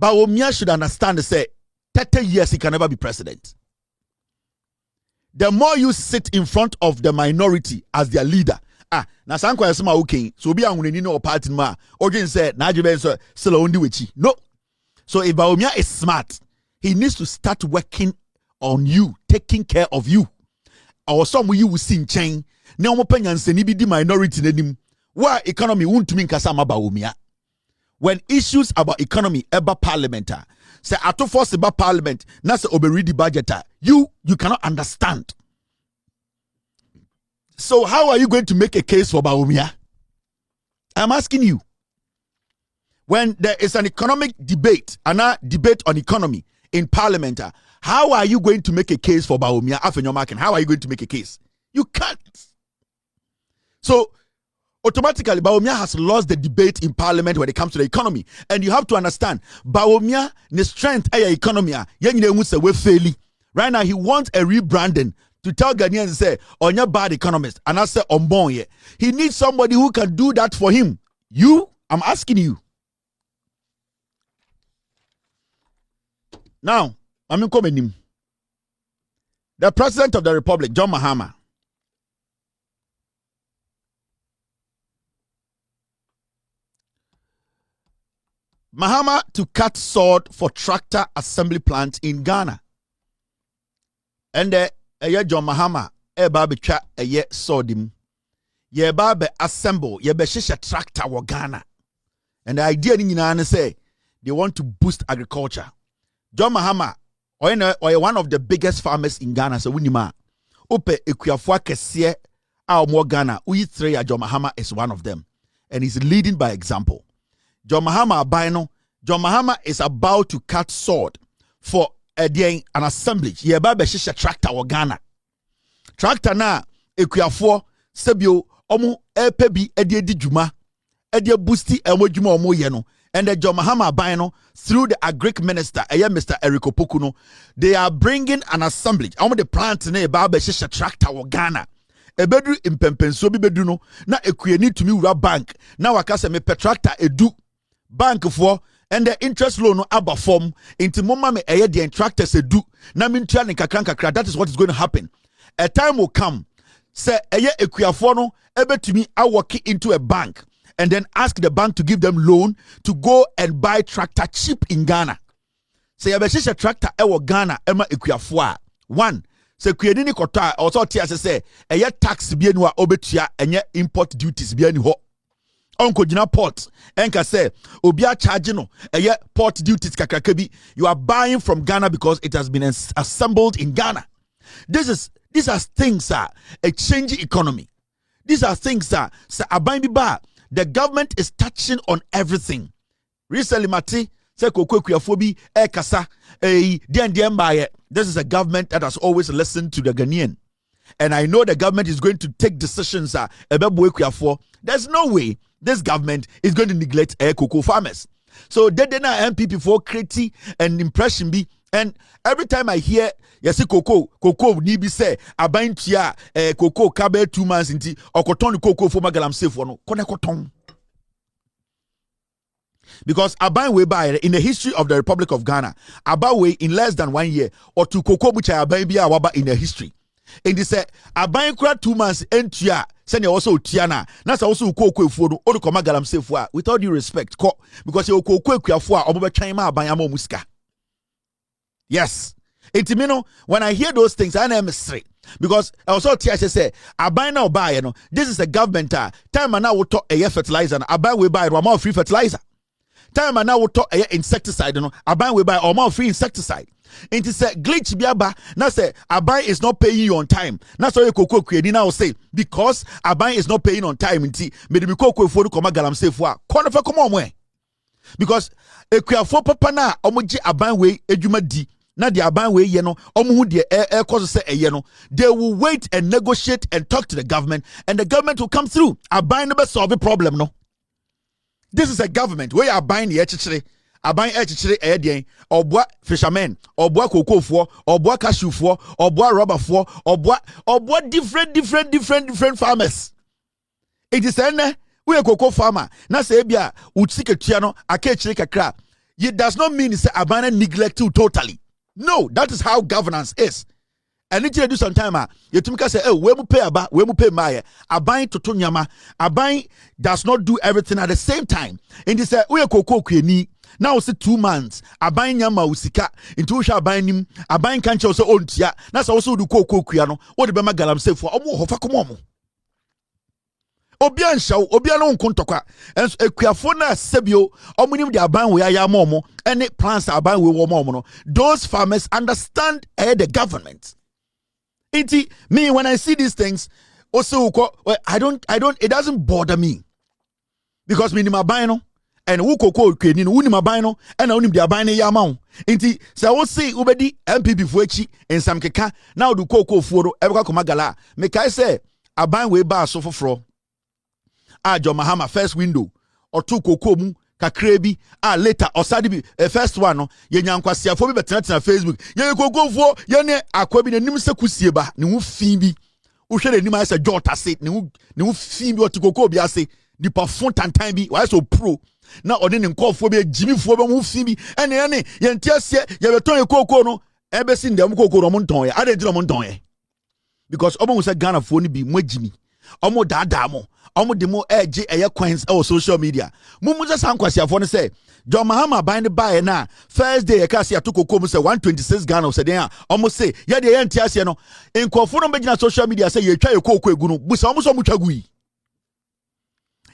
Bawumia should understand and say, 30 years he can never be president. The more you sit in front of the minority as their leader, na sankwa yasema okay, so be anwuneni no party ma, Ogin said, na jibe so sila undi wechi. No. So if Bawumia is smart, he needs to start working on you, taking care of you. Or some of you will see in chain. Now be the minority nedim. Why economy won't mean kasama Bawumia. When issues about economy eba parliament, say ato force about parliament, na se oberidi budget, you cannot understand. So how are you going to make a case for Bawumia? I'm asking you. When there is an economic debate, a debate on economy in parliament, how are you going to make a case for Bawumia, Afenyo Markin? How are you going to make a case? You can't. So, automatically, Bawumia has lost the debate in parliament when it comes to the economy. And you have to understand, Bawumia, the strength of the economy, right now, he wants a rebranding to tell Ghanaians, say, on your bad economist, and I say, on bon. He needs somebody who can do that for him. You, I'm asking you. Now, I'm coming him. The President of the Republic, John Mahama, to cut sword for tractor assembly plant in Ghana. And John Mahama, baby cha sword him. Ye babe assemble, ye be shisha tractor wa Ghana. And the idea in say they want to boost agriculture. John Mahama, or one of the biggest farmers in Ghana, so winima. Ope ekuafua kesiye a mo Ghana. We three John Mahama is one of them, and he's leading by example. John Mahama abino. John Mahama is about to cut sword for an assembly. Ye ba be shisha tractor wa Ghana. Tractor na ekuafua sebio omu epebi edie di juma edie boosti emo juma omo ye no. And the John Mahama Abino, through the Agric Minister, Mr. Eric Opokuno, they are bringing an assembly. I'm the plant in a barber tractor or Ghana. A bedroom in Pempenso Beduno, now a need to me bank. Now I can say me tractor edu bank for and the interest loan abba form into mama me the tractors edu. Na min trying kakranka. That is what is going to happen. A time will come. Say ekuafono ebe to me I walk into a bank. And then ask the bank to give them loan to go and buy tractor cheap in Ghana. Say you be a tractor ewo Ghana ema ekuafua. One, say kuyeni kota also tia say tax bi enu a obetua enye import duties bi enu ho. Onko jina port enka say obi a charge no port duties kakraka bi. You are buying from Ghana because it has been assembled in Ghana. This These are things a changing economy. These are things that the government is touching on everything. Recently, Mati said Kokokwiafobi kasa this is a government that has always listened to the Ghanaian. And I know the government is going to take decisions there's no way this government is going to neglect cocoa farmers. So they na NPP for create an impression be. And every time I hear yes cocoa ni bi say aban tua cocoa kabe 2 months inti okoton cocoa for magalam safe no konekoton. Because aban we buy in the history of the Republic of Ghana, about way in less than 1 year or two cocoa which aban bia waba in the history. And they say aban kra 2 months entua send also tiana na sa also cocoa for no odo koma galam safe with all due respect because you cocoa kuafo a obo betwan ma aban ama musika. Yes. Intimino, when I hear those things, I am straight. Because I also say, I buy now buy, this is a government time and now we talk a fertilizer, I buy we buy more free fertilizer. Time and now we talk a insecticide, I buy we buy or more free insecticide. And it say glitch biaba, now say I buy is not paying you on time. Now so you cocoa creating now say because I buy is not paying on time inti, me the cocoa for come galam safe wa. Come on way. Because ekuafo papa na omoji aban we edwuma di na the aban we ye no omo de cause say eye no they will wait and negotiate and talk to the government and the government will come through aban no be solve the problem no. This is a government where aban ye chichire aban chichire den obwa fishermen obwa kokofo obwa cashewfo obwa rubberfo obwa different farmers. It is we a cocoa farmer na say bia utsike tua no akechire kakra. It does not mean say abandon neglect you totally. No, that is how governance is. And it do sometime you tumika say we mu pay aba we mu pay maye aban toto nyama aban does not do everything at the same time. And they say we a cocoa kwani now say 2 months aban nyama usika into hwa aban nim aban kanche so ontua na say also do cocoa kwa no wo de be magalam say for omo hofa komo Obian show, Obian on Kontokwa, and Equiafona Sebio, Omunim de Aban we are momo, and it plants Aban we womono. Those farmers understand the government. Me, when I see these things, also, I don't, it doesn't bother me. Because minima bino, and Wukoko Kenin, Unima bino, and only the Abane Yamon. So I will say, Ubedi, NPP Fuechi, and some Keka, now do Coco Foro, Eva Komagala. Make I say, Aban we bar so for John Mahama first window or two kokomu kakrebi later or sadi first one no ye nyankwase afo bi betena na Facebook ye kokofo ye ne akwabi ne nim se kusie ba ne hu fin bi wo hwe ne nim ase jota se ne hu fin bi oti kokko bi ase di perform tantan bi wa so pro na ode ne nkofo bi jimifo bi hu fin bi ene ye ntiase ye beton ye kokko no ebesi ndem kokko no monton ye ade jiro monton ye because obo se Ghana fo ni bi mo jimi omo dada mo omo de mo eje eye coins o social media mumu just ankwasiafo no say John Mahama bind buy na first day e ka se atokoko mu say 126 Ghana say den omo say ye de ye ntiase no enkofo no begina social media say ye twa ye kokko egu no busa omo so mo twa gui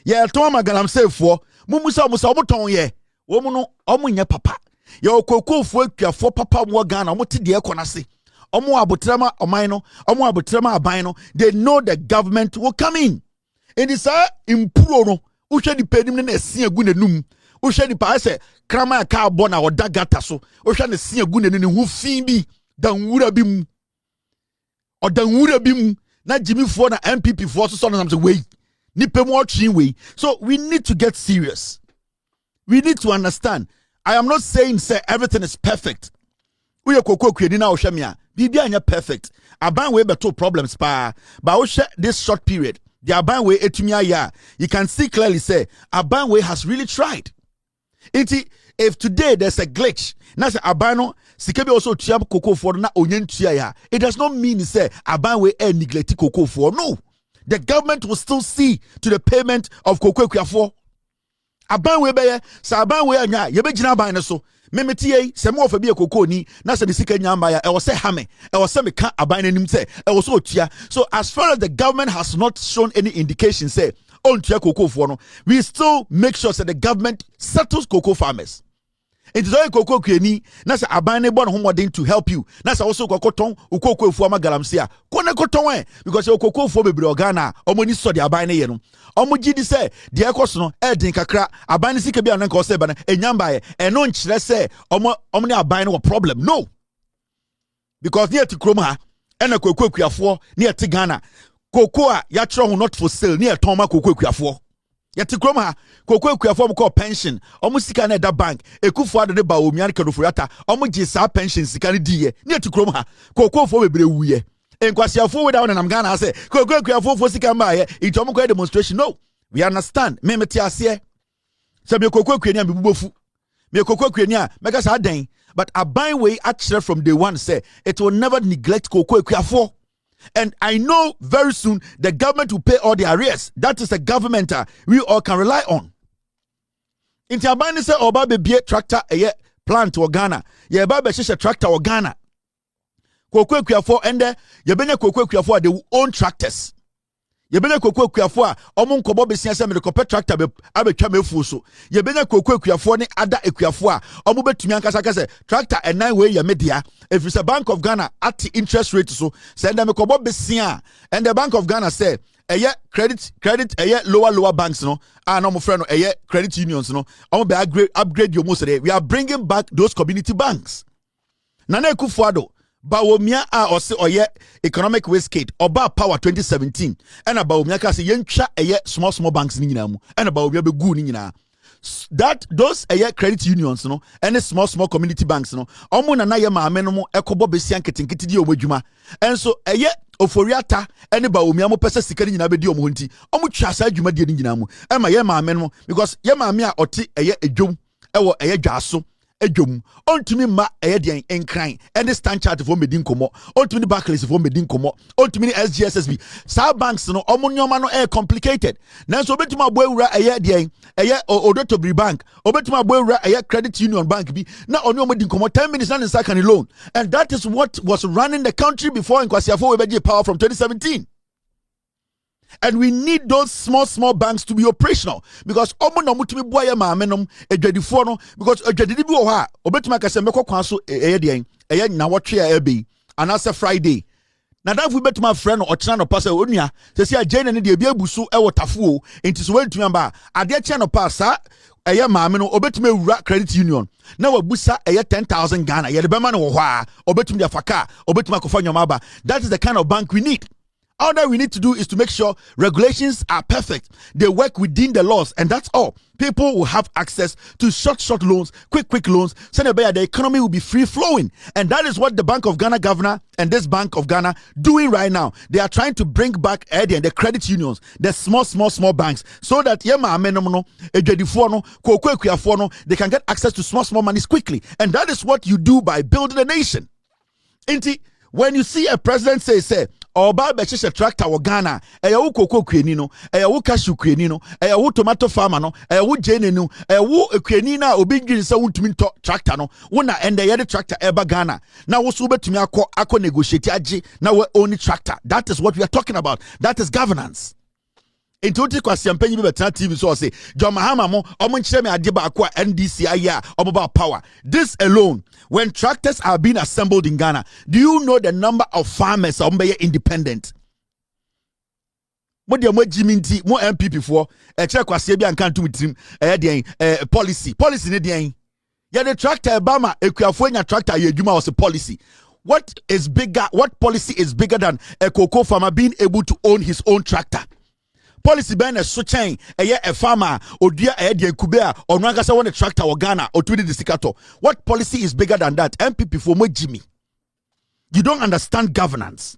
ye to magalam say fo mumu say omo ton ye wo mu no omo nya papa ye kokko fo atwafo papa mo Ghana omo te de ekonase omo abotrama oman no omo abotrama aban no they know the government will come in. And it's impro no uhwe di penim ne esi agu nanum uhwe di pa se krama ka abona oda gata so uhwe ne si agu nanum ne hu fin bi dan wura bi mu odan wura bi mu na jimifo na NPP for so no say we ni pemu otwin we. So we need to get serious. We need to understand. I am not saying say everything is perfect. We are kokko kwedi na ohwe me a bibia anya perfect. Aban we beto problems pa but ohwe this short period the Abanwe etumia you can see clearly say Abanwe has really tried. If today there's a glitch, na say Abano sikebi also tiam koko for na onyentua ya. It does not mean say Abanwe neglect koko for. No, the government will still see to the payment of koko for. Abanwe beye sa Abanwe anya yebe jina ban so. Memetie se mo ofa bi ekoko ni na se de sika nyamba ya e wo se hame e wo se meka aban nanim se e wo so otua. So as far as the government has not shown any indication say on tua cocoa for no, we still make sure that the government settles cocoa farmers. It is all koko kweni. Na sa aban ne bon homodin to help you. Na sa also kokoton ukoko efu ama galamsia. Kone koton because your koko fo bebre Ghana. Omo ni so de aban ne ye no. Omo gidi se de ekoso no din kakra aban ne sika bia na nka ose ba na enyamba ye. Eno nkyere se omo ne aban ne problem. No. Because near to krom ha ena koko kuafo near to Ghana. Koko a ya tro not for sale near toma koko kuafo. Yeti krom ha koko ekuafo mo call pension omo sika na da bank ekufo ade ne ba omian kadofurata omo gi sa pension sika ne die ne yeti krom ha koko fo bebre wuye enkwasiafo we da na nam Ghana say koko ekuafo fo sika ma ye it omo ko demonstration. No, we understand me meti ase se me koko ekuani a mebubofu me koko ekuani a meka sa den, but aban we actually from day one say it will never neglect koko ekuafo. And I know very soon the government will pay all the arrears. That is a government we all can rely on. Inti abani se oba be tractor plant or Ghana. Ye ba be tractor or Ghana. Koko ekuafo ende ye benye koko ekuafo they will own tractors. Ye benye koko ekuafo a omo nkobo be sia se me kope tractor be abetwa mefu so. Ye benye koko ekuafo ne ada ekuafo a omo betumi ankasa kase tractor enan we ye media. If it's a Bank of Ghana at the interest rate so send them a kobo be sia and the Bank of Ghana say credit lower banks no no my friend no credit unions no omo be upgrade your most we are bringing back those community banks. Nana Akufo-Addo Bawumia or say economic wastegate oba power 2017 and about Bawumia ka say yentwa small banks ni nyina mu and about Bawumia be gu ni nyina that those credit unions no and small community banks no omo na ye maame no mo ekobo besia nketenkete di omodwuma and so oforiata ene Bawumia mo pese sika ni nyina be di omo nti omo twa sa adwuma di ni nyina mu e ma ye maame no because ye maame a ote edwom ewo dwaso edwom ontumi ma den enkran and stand chart for medin komo ontumi Barclays for medin komo ontumi SGSSB sa banks no omo nyoma no complicated nanso obetuma boewura den Odotobri bank obetuma boewura credit union bank bi na onyo medin komo 10 minutes na nsa kan loan, and that is what was running the country before Nkwasiafo we beje power from 2017. And we need those small banks to be operational because omo na mutumi boa ya maame nom edwadifo no because edwadidi bi wo ha obetuma ka se mekọ kwan so den na wotwe ya ebe anasa Friday na dan fu betuma frɛ no ɔkyena no pasa onua se se agye ne de bi abusu tafo enti so wantumi amba ade kyɛ no pasa maame no obetuma ewura credit union na wabusa 10,000 Ghana ye de bema no wo hɔ a obetumi de afaka obetuma kofa nyoma aba. That is the kind of bank we need. All that we need to do is to make sure regulations are perfect. They work within the laws, and that's all. People will have access to short loans, quick loans. So the economy will be free flowing. And that is what the Bank of Ghana governor and this Bank of Ghana doing right now. They are trying to bring back the credit unions, the small banks, so that they can get access to small monies quickly. And that is what you do by building a nation. When you see a president say oba be a tractor wa Ghana wo koko kueni no wo cashew kueni no wo tomato farmer no wo jene no wo kueni na obi dwin se wontumi to tractor no wo na ende ye de tractor eba Ghana na wo so betumi akọ negotiate age na we own tractor. That is what we are talking about. That is governance. Intuti kwa siampenyi bi betana TV so say John Mahama mo omo nkyere me ade ba akwa NDC aya omoba power. This alone, when tractors are being assembled in Ghana, do you know the number of farmers ombe independent? Mo de mo jiminti mo NPP for kyere kwase bi anka ntum tirim policy ne den ya the tractor Obama ekuafo nya tractor ye adwuma was a policy. What policy is bigger than a cocoa farmer being able to own his own tractor? Policy ben a so chain a farmer odua de kubea or nangasa one tractor or Ghana or to the sikato. What policy is bigger than that? MPP for mo Jimmy. You don't understand governance.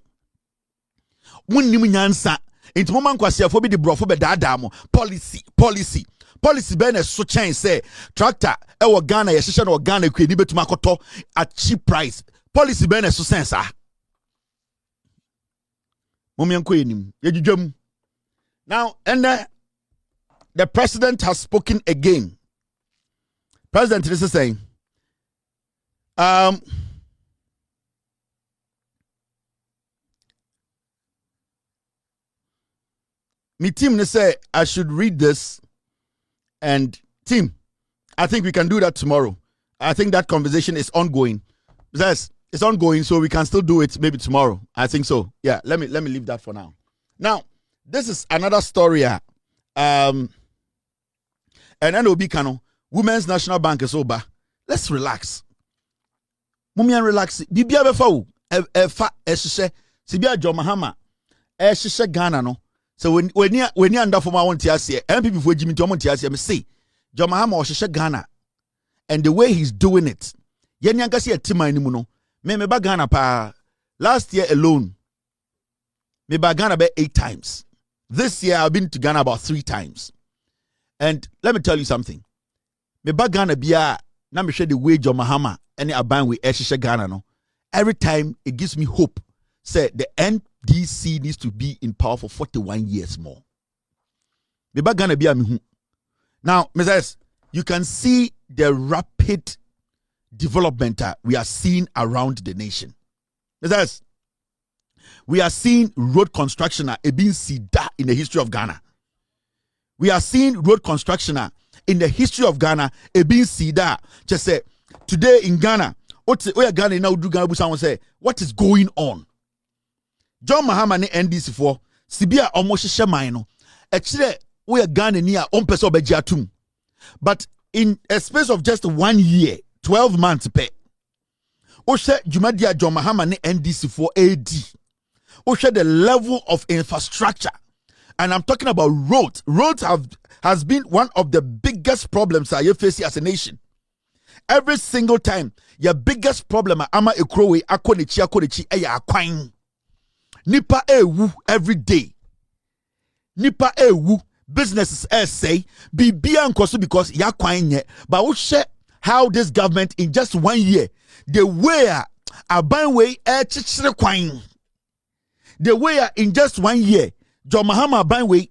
Mun nimu nyansa into moment Nkwasiafo bi de brofo be dadamo policy ben a so chain say tractor or Ghana yeshisha or Ghana kwani betuma koto at cheap price. Policy ben a so sense Momianko enim yejujum. Now, and the president has spoken again. President is saying, my team they say I should read this, and team, I think we can do that tomorrow. I think that conversation is ongoing. Besides, it's ongoing, so we can still do it maybe tomorrow. I think so. Yeah, let me leave that for now. Now, this is another story. And NOB Kano, Women's National Bank is over. Let's relax. Mumian relax. Bibia befau fa eshe sibia John Mahama eshe Ghana no. So when you under for my own TSC, NPP for Jimmy Tom TSC, me see John Mahama eshe Ghana, and the way he's doing it. Yenyanka see a tima inimuno. Me ba Ghana pa last year alone. Me ba Ghana be 8 times. This year I've been to Ghana about 3 times. And let me tell you something. Me ba Ghana biya na me share the way John Mahama any aban we eshe Ghana no. Every time it gives me hope. Say the NDC needs to be in power for 41 years more. Me ba Ghana biya me hu. Now, Mrs. you can see the rapid development we are seeing around the nation. Mrs. we are seeing road construction being sida in the history of Ghana. We are seeing road construction in the history of Ghana being sida. Just say today in Ghana, Ghana now do Ghana someone say what is going on? John Mahama ne NDC for Sibia almost shemino. Actually, we are Ghana near on person bejatum. But in a space of just 1 year, 12 months pay. Oshe Jumadia John Mahama ne NDC for AD. Oshe the level of infrastructure. And I'm talking about roads. Roads has been one of the biggest problems that you face as a nation. Every single time, your biggest problem ama ekrowe akonichi eya akwan. Nipa ewu every day. Nipa ewu businesses say bibia nkoso because ya kwan nye. But we share how this government in just 1 year the way aban way chichire kwan. The way in just 1 year John Mahama aban way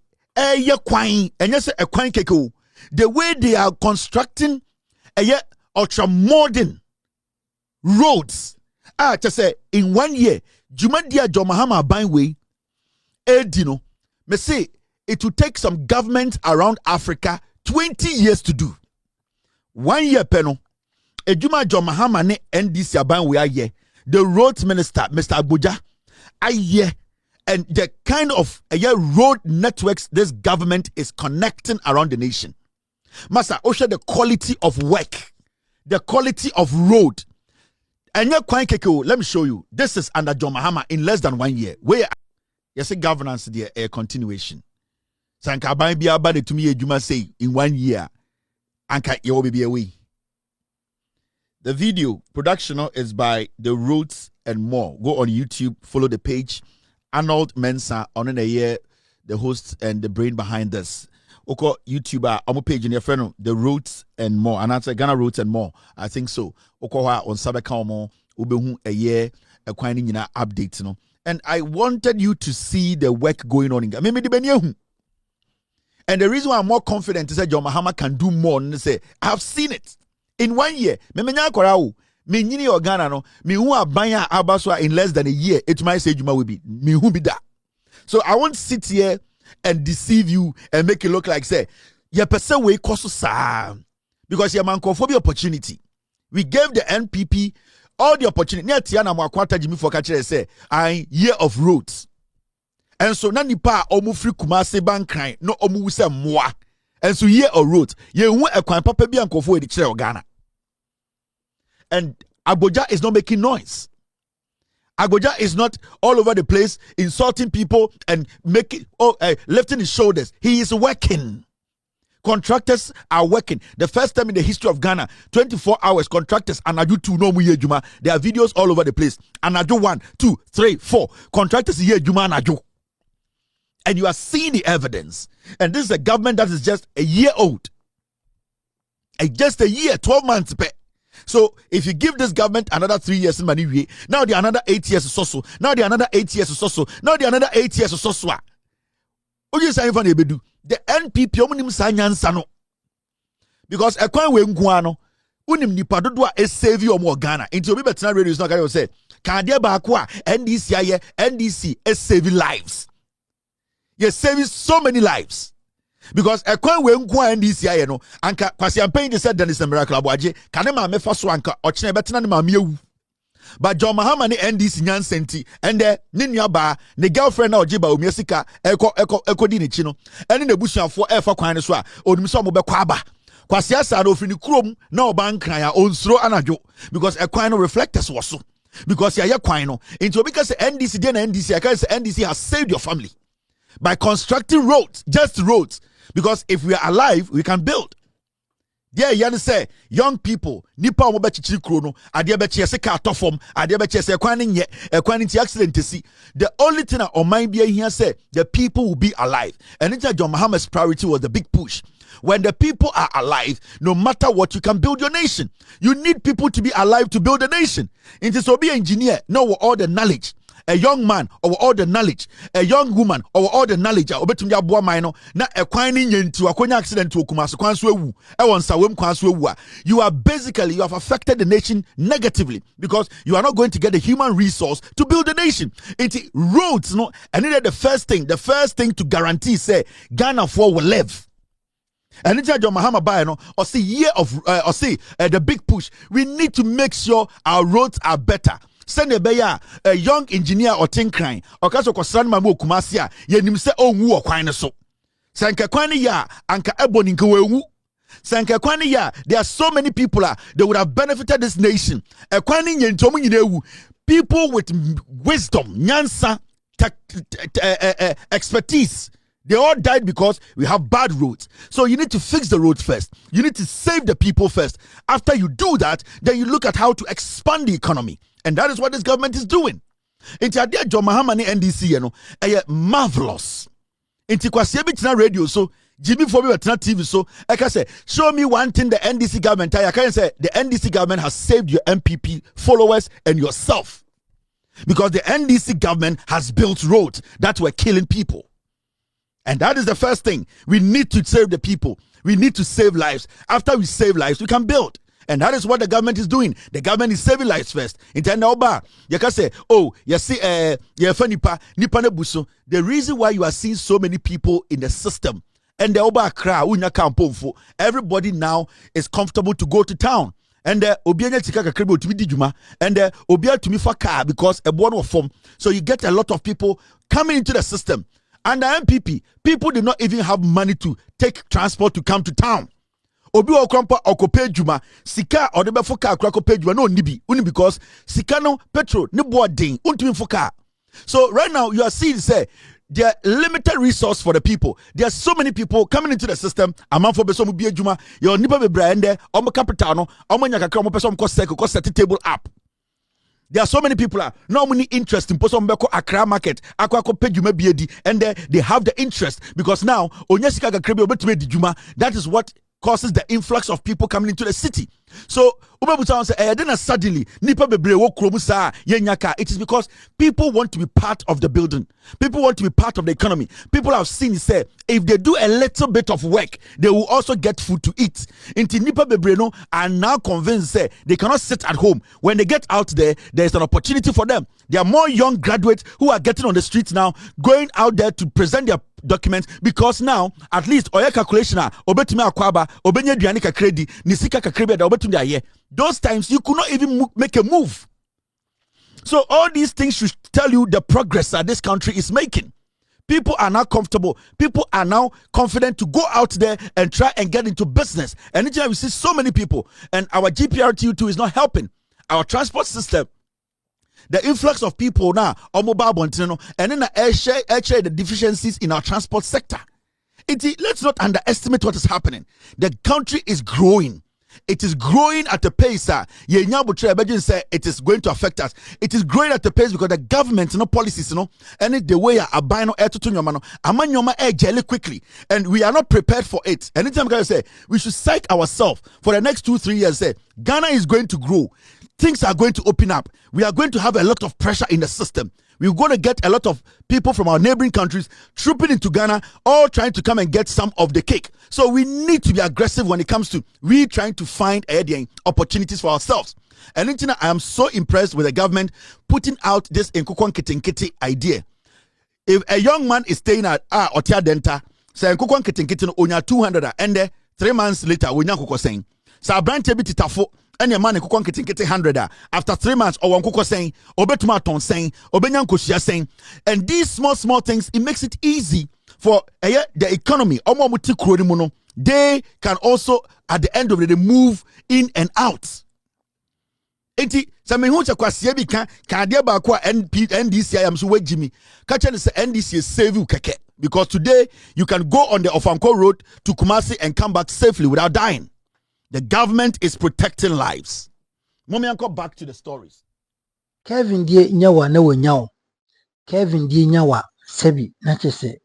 ye kwan enye se ekwan keke. The way they are constructing ultra modern roads. Just say in 1 year, Jumadia John Mahama Banway, Edino, me say it will take some government around Africa 20 years to do. 1 year peno, Ejuma John Mahama ne NDC Banway aye, the roads minister, Mr. Abuja, aye, and the kind of road networks this government is connecting around the nation. Master, Osha the quality of work. The quality of road. And let me show you. This is under John Mahama in less than 1 year. Where you say governance there a continuation. Sanka ban bia ba to me Juma say in 1 year. Anka you will be away. The video production is by The Roots and More. Go on YouTube, follow the page. Arnold Mensah on in a year, the host and the brain behind this. Oko YouTuber, on my page in your friend, The Roots and More. And that's Ghana Roots and More. I think so. Oko on Sabeka Ubehu a year, a quinding in updates, you know. And I wanted you to see the work going on in Ghana. And the reason why I'm more confident is that John Mahama can do more than say, I have seen it. In 1 year, me nyini Ghana no, me who are buying abaswa in less than a year, it might say Juma will be me who be that. So I won't sit here and deceive you and make it look like say your person way cost sa because your man call for the opportunity. We gave the NPP all the opportunity. Near Tiana Mwakwata Jimmy for catcher say I year of roads. And so nani pa omu free Kumasi bank crying no omu se mwa. And so year of roads. Ye won a kwan papa bi anko for the chair Ghana. And Abuja is not making noise. Abuja is not all over the place insulting people and making lifting his shoulders. He is working. Contractors are working. The first time in the history of Ghana, 24 hours contractors anaju 2 no mu juma. There are videos all over the place. Anaju 1, 2, 3, 4. Contractors here juma anaju. And you are seeing the evidence. And this is a government that is just a year old. Just a year, 12 months pay. So if you give this government another 3 years in money, now the another 8 years so. Now the another 8 years so. Now the another 8 years so. The NPP omunim sanyansa no. Because ekwan we nkuano unim nipa dodo a save you more Ghana. Into obi betina radio is not going to say can there ba ko a NDC aye NDC is saving lives. You're saving so many lives. Because a coin when go NDC aye no anka kwasi campaign they said Dennis Miracle Abuaje kane ma me fa so anka ochine betina ne ma me awu. But John Mahama ni NDC nyansenti and ne nuaba ne girlfriend na ojiba omiesika eko di ne chi no ene ne busuafo e fa kwan ne so a onim so mo be kwa aba kwasi asa na ofini krom na oba nkran ya onsuro anadwo because a kwan no reflectors was so because ya kwan no into because NDC dey na NDC I can say NDC has saved your family by constructing roads, just roads, because if we are alive we can build. Yeah, you say young people, nipa mo bechichiri krono, ade bechi se ka tofom, ade bechi se kwan nye, kwan nti accident si. The only thing on mind be here say the people will be alive. And it's John Mahama's priority was the big push. When the people are alive, no matter what, you can build your nation. You need people to be alive to build a nation. It is to be an engineer, know all the knowledge. A young man or all the knowledge, a young woman or all the knowledge. Obetumya bua maino na ekwani nyentu akonya accident to okumaso kwanso ewu e won sawem kwanso ewu a. You are basically, you have affected the nation negatively because you are not going to get the human resource to build the nation. Into roads, no, and it the first thing to guarantee say Ghana for will live. And it's John Mahama by no or see year of or see the big push. We need to make sure our roads are better. Send a young engineer or tinkering or kaso kosan mamu kumasia ye nimse onwu okwan so sanka kwani ya anka eboni nke wewu sanka kwani ya there are so many people that would have benefited this nation kwani nyentom nyinewu people with wisdom nyansa expertise. They all died because we have bad roads. So you need to fix the roads first. You need to save the people first. After you do that, then you look at how to expand the economy. And that is what this government is doing. Inti adia John Mahama ni NDC marvelous. Inti kwa siyebi tina radio so Jimmy for me tina TV so I can say show me one thing the NDC government I can say the NDC government has saved your NPP followers and yourself. Because the NDC government has built roads that were killing people. And that is the first thing. We need to save the people. We need to save lives. After we save lives, we can build. And that is what the government is doing. The government is saving lives first. In Oba, you can say, oh, you see, nipa nebuso. The reason why you are seeing so many people in the system, and the Oba kra unya kampomfo, everybody now is comfortable to go to town. And obianya tika kakrebe otumi di djuma, and obia tumi fa car because a born of form. So you get a lot of people coming into the system. Under MPP, people did not even have money to take transport to come to town. Obi okrompa okope juma sika odebe foka akra kope juma no nibi only because sika no petrol ne boarding untumi foka. So right now you are seeing say there are limited resource for the people. There are so many people coming into the system. Among for beso mu bi juma your nipa be brande omo capital no omo nya kakra omo person ko set table up. There are so many people no money interest in person beko Accra market akwa ko pejuma biedi and they have the interest because now onyesika gakrebe obetime di juma. That is what causes the influx of people coming into the city. So ubebuta say then suddenly nipa bebre wo kromu sa yenyaka. It is because people want to be part of the building. People want to be part of the economy. People have seen say if they do a little bit of work, they will also get food to eat. Inti nipa bebre no are now convinced say they cannot sit at home. When they get out there is an opportunity for them. There are more young graduates who are getting on the streets now, going out there to present their documents because now at least oya calculation obetumi akwaba obenye duane kakredi ni sika kakrebe da obetumi aye. Those times you could not even make a move. So all these things should tell you the progress that this country is making. People are now comfortable. People are now confident to go out there and try and get into business. And anytime we see so many people, and our GPRTU2 is not helping. Our transport system, the influx of people now, or mobile and then share the deficiencies in our transport sector. Let's not underestimate what is happening. The country is growing. It is growing at a pace. It is going to affect us. It is growing at a pace because the government, policies, and the way quickly, and we are not prepared for it. Anytime I say we should psych ourselves for the next 2-3 years. Say Ghana is going to grow. Things are going to open up. We are going to have a lot of pressure in the system. We're going to get a lot of people from our neighboring countries trooping into Ghana, all trying to come and get some of the cake. So we need to be aggressive when it comes to we trying to find opportunities for ourselves. And I am so impressed with the government putting out this Nkukwan Kitinkiti idea. If a young man is staying at Otia Denta, Say nkokwa nketenkete no onya 200 and 3 months later onya nkokwa sen. Sa branche bi titafo ene man nkokwa nketenkete 100 after 3 months or nkokwa sen obetuma ton sen obenya nkosia sen. And these small things, it makes it easy for the economy. Omo muti kroni mu no, they can also at the end of the day move in and out. Enti sa me hu chakwase bi kan de ba ko NDC am so wagimi ka che say NDC save you keke, because today you can go on the Ofanko road to Kumasi and come back safely without dying. The government is protecting lives. Mommy uncle, back to the stories. Kevin die nyawa na wonyawo. Kevin die nyawa sebi na chese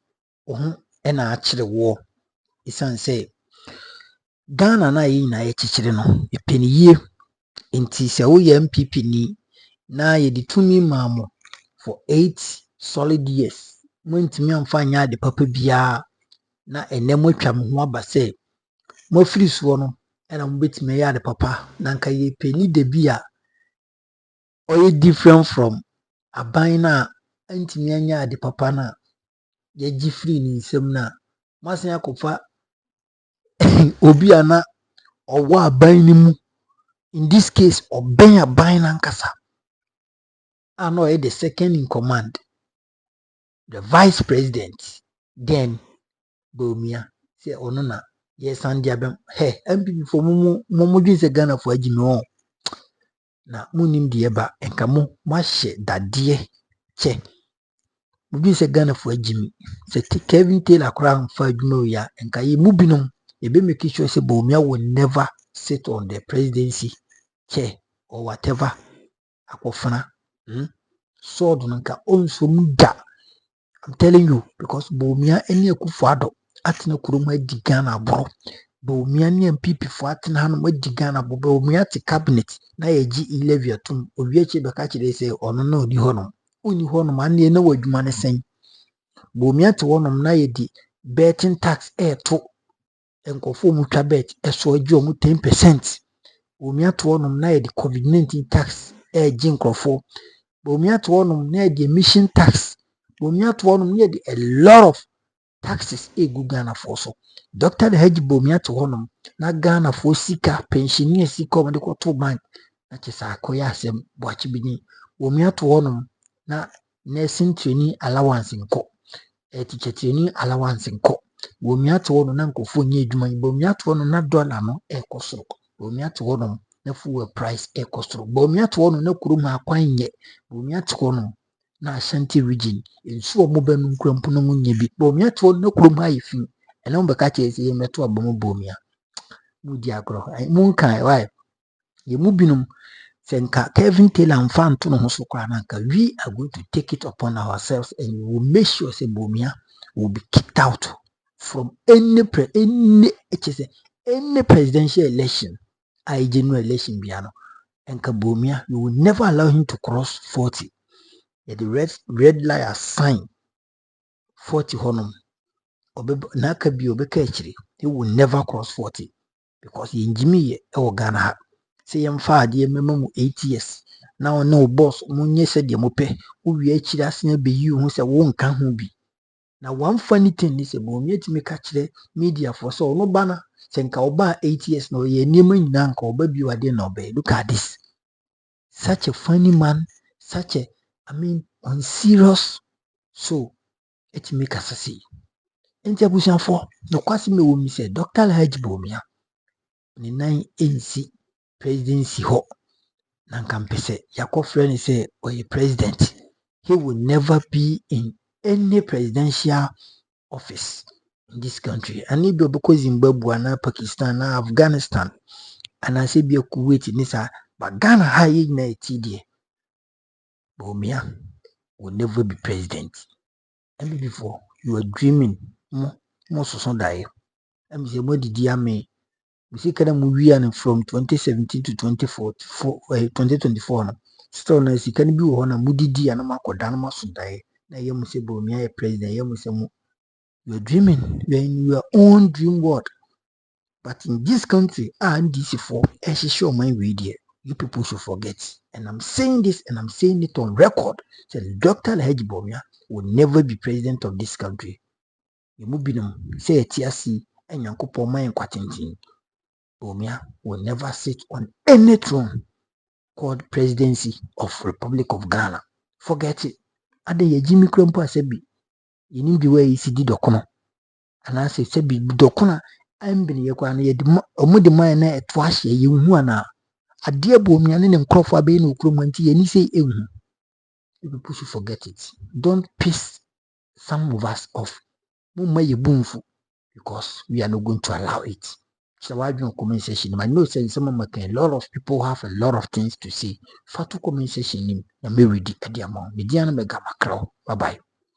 ohun e na akire wo. Isan say Ghana na yi na ye chichire no e peniyie. Inti se wo ye NPP ni na ye di tumi mamo for 8 solid years. Mo ntimi amfa nya de papa bia na enemo twam ho aba se mo firi so no na mo betime ya de papa na nka ye peni de bia oye different from aban na ntimi anya de papa na ye gi free ni nsem na masen akofa obi ana owa aban ni mu. In this case, Obenya Bainan Kasa. I know the second in command, the vice president, then Bomia. Say, oh no, na, yes, and Diabem, hey, MPP for Momo is a gunner for Jimmy. Na Munim Diaba and Kamo, Mashe, that dear, che. Mubi is a gunner for Jimmy. Say, Kevin Tailor crown for Jimoya and Kayi Mubinum. A be making sure say Bomia will never sit on the presidency chair or whatever. Akofana. Sword nka onso muda. I'm telling you, because Bomia eni Akufo-Addo atina kurom adi Ghana aboro. Bomia ni MPP fo atina hanom adi Ghana aboro. Bomia te cabinet na yeji 11 atum. Owie che beka kire say ono na odi honom. Oni honom ane na wadwuma ne sen. Bomia te honom na yedi betting tax to enkofo mu twa bet eso agi omu 10%. Bomia te honom na yedi COVID-19 tax ji nkofo. Bomia to one near the emission tax. Bomia to one near a lot of taxes Ghana for so. Dr. Hedge Bomia to one na Ghana for sika pensioner sika medical to bank. That is a koya sem watchibini. Bomia to one na nursing training allowance in co. Teacher training allowance in co. Bomia to one nanko for nye juma. Bomia to one na dollar no kosoro. Bomia to one na full price kosoro. Bomia to one na kuruma kwanye. Bomia to one na Ashanti region nso omobanu nkrampono munye bi. Bomia to one na kuruma yifi. Ena mbeka chese ye meto abomo bomia. Mudi agro. Munkan why? Ye mubinum senka Kevin Tailor mfa nto no ho so kwa nanka. We are going to take it upon ourselves and we will make sure say Bomia will be kicked out from any presidential election. I general election biano. And Kabomia, you will never allow him to cross 40. The red line sign 40 honum. Nakabi obekechiri. He will never cross 40 because in Jimmy or Ghana. Say I'm far dear memo 8 years. Now no boss munye said yamope who we actually as be you who say won't can be. Now one funny thing is a bomia to me catch the media for so no banner. Senka oba 8 years no ye neman nanka or baby you are there no be. Look at this. Such a funny man, unserious. So, it make us see. Enti for no kwasi me wo say Dr. Hedge Bomia. Ni nine NC presidency ho. Nankampese yako friend say or a president. He will never be in any presidential office in this country. And if you because Zimbabwe and Pakistan and Afghanistan and I say be a Kuwait nisa, but Ghana high na TD. Bomia will never be president. And before you were dreaming, more so die. And say, what did you mean? We see kind of movie and from 2017 to 2024. Still, no, see, can be one a moody D and a mark or Danama so die. Now you must say, Bomia, president, you must say, you are dreaming, you are in your own dream world. But in this country, NDC for show my video. You people should forget. And I'm saying this and I'm saying it on record. That Dr. Hedge Bomia will never be president of this country. Yemu binom say etiasi enyankopon man kwatintin. Bawumia will never sit on any throne called Presidency of Republic of Ghana. Forget it. Ade ye Jimmy Krompo asebi. Yenim di way isi di dokono. Ana se sebi dokona ambini ye kwa na ye omu di man na eto ahye ye hu ana. Ade Bawumia ne nkrofo abe na okrom anti ye ni say ehu. People should forget it. Don't piss some of us off. Mumma ye bumfu because we are not going to allow it. So I do comment section. I know saying some of a lot of people have a lot of things to say. Fatu comment section nim na me ready at the amount. Mediana mega macro. Bye bye.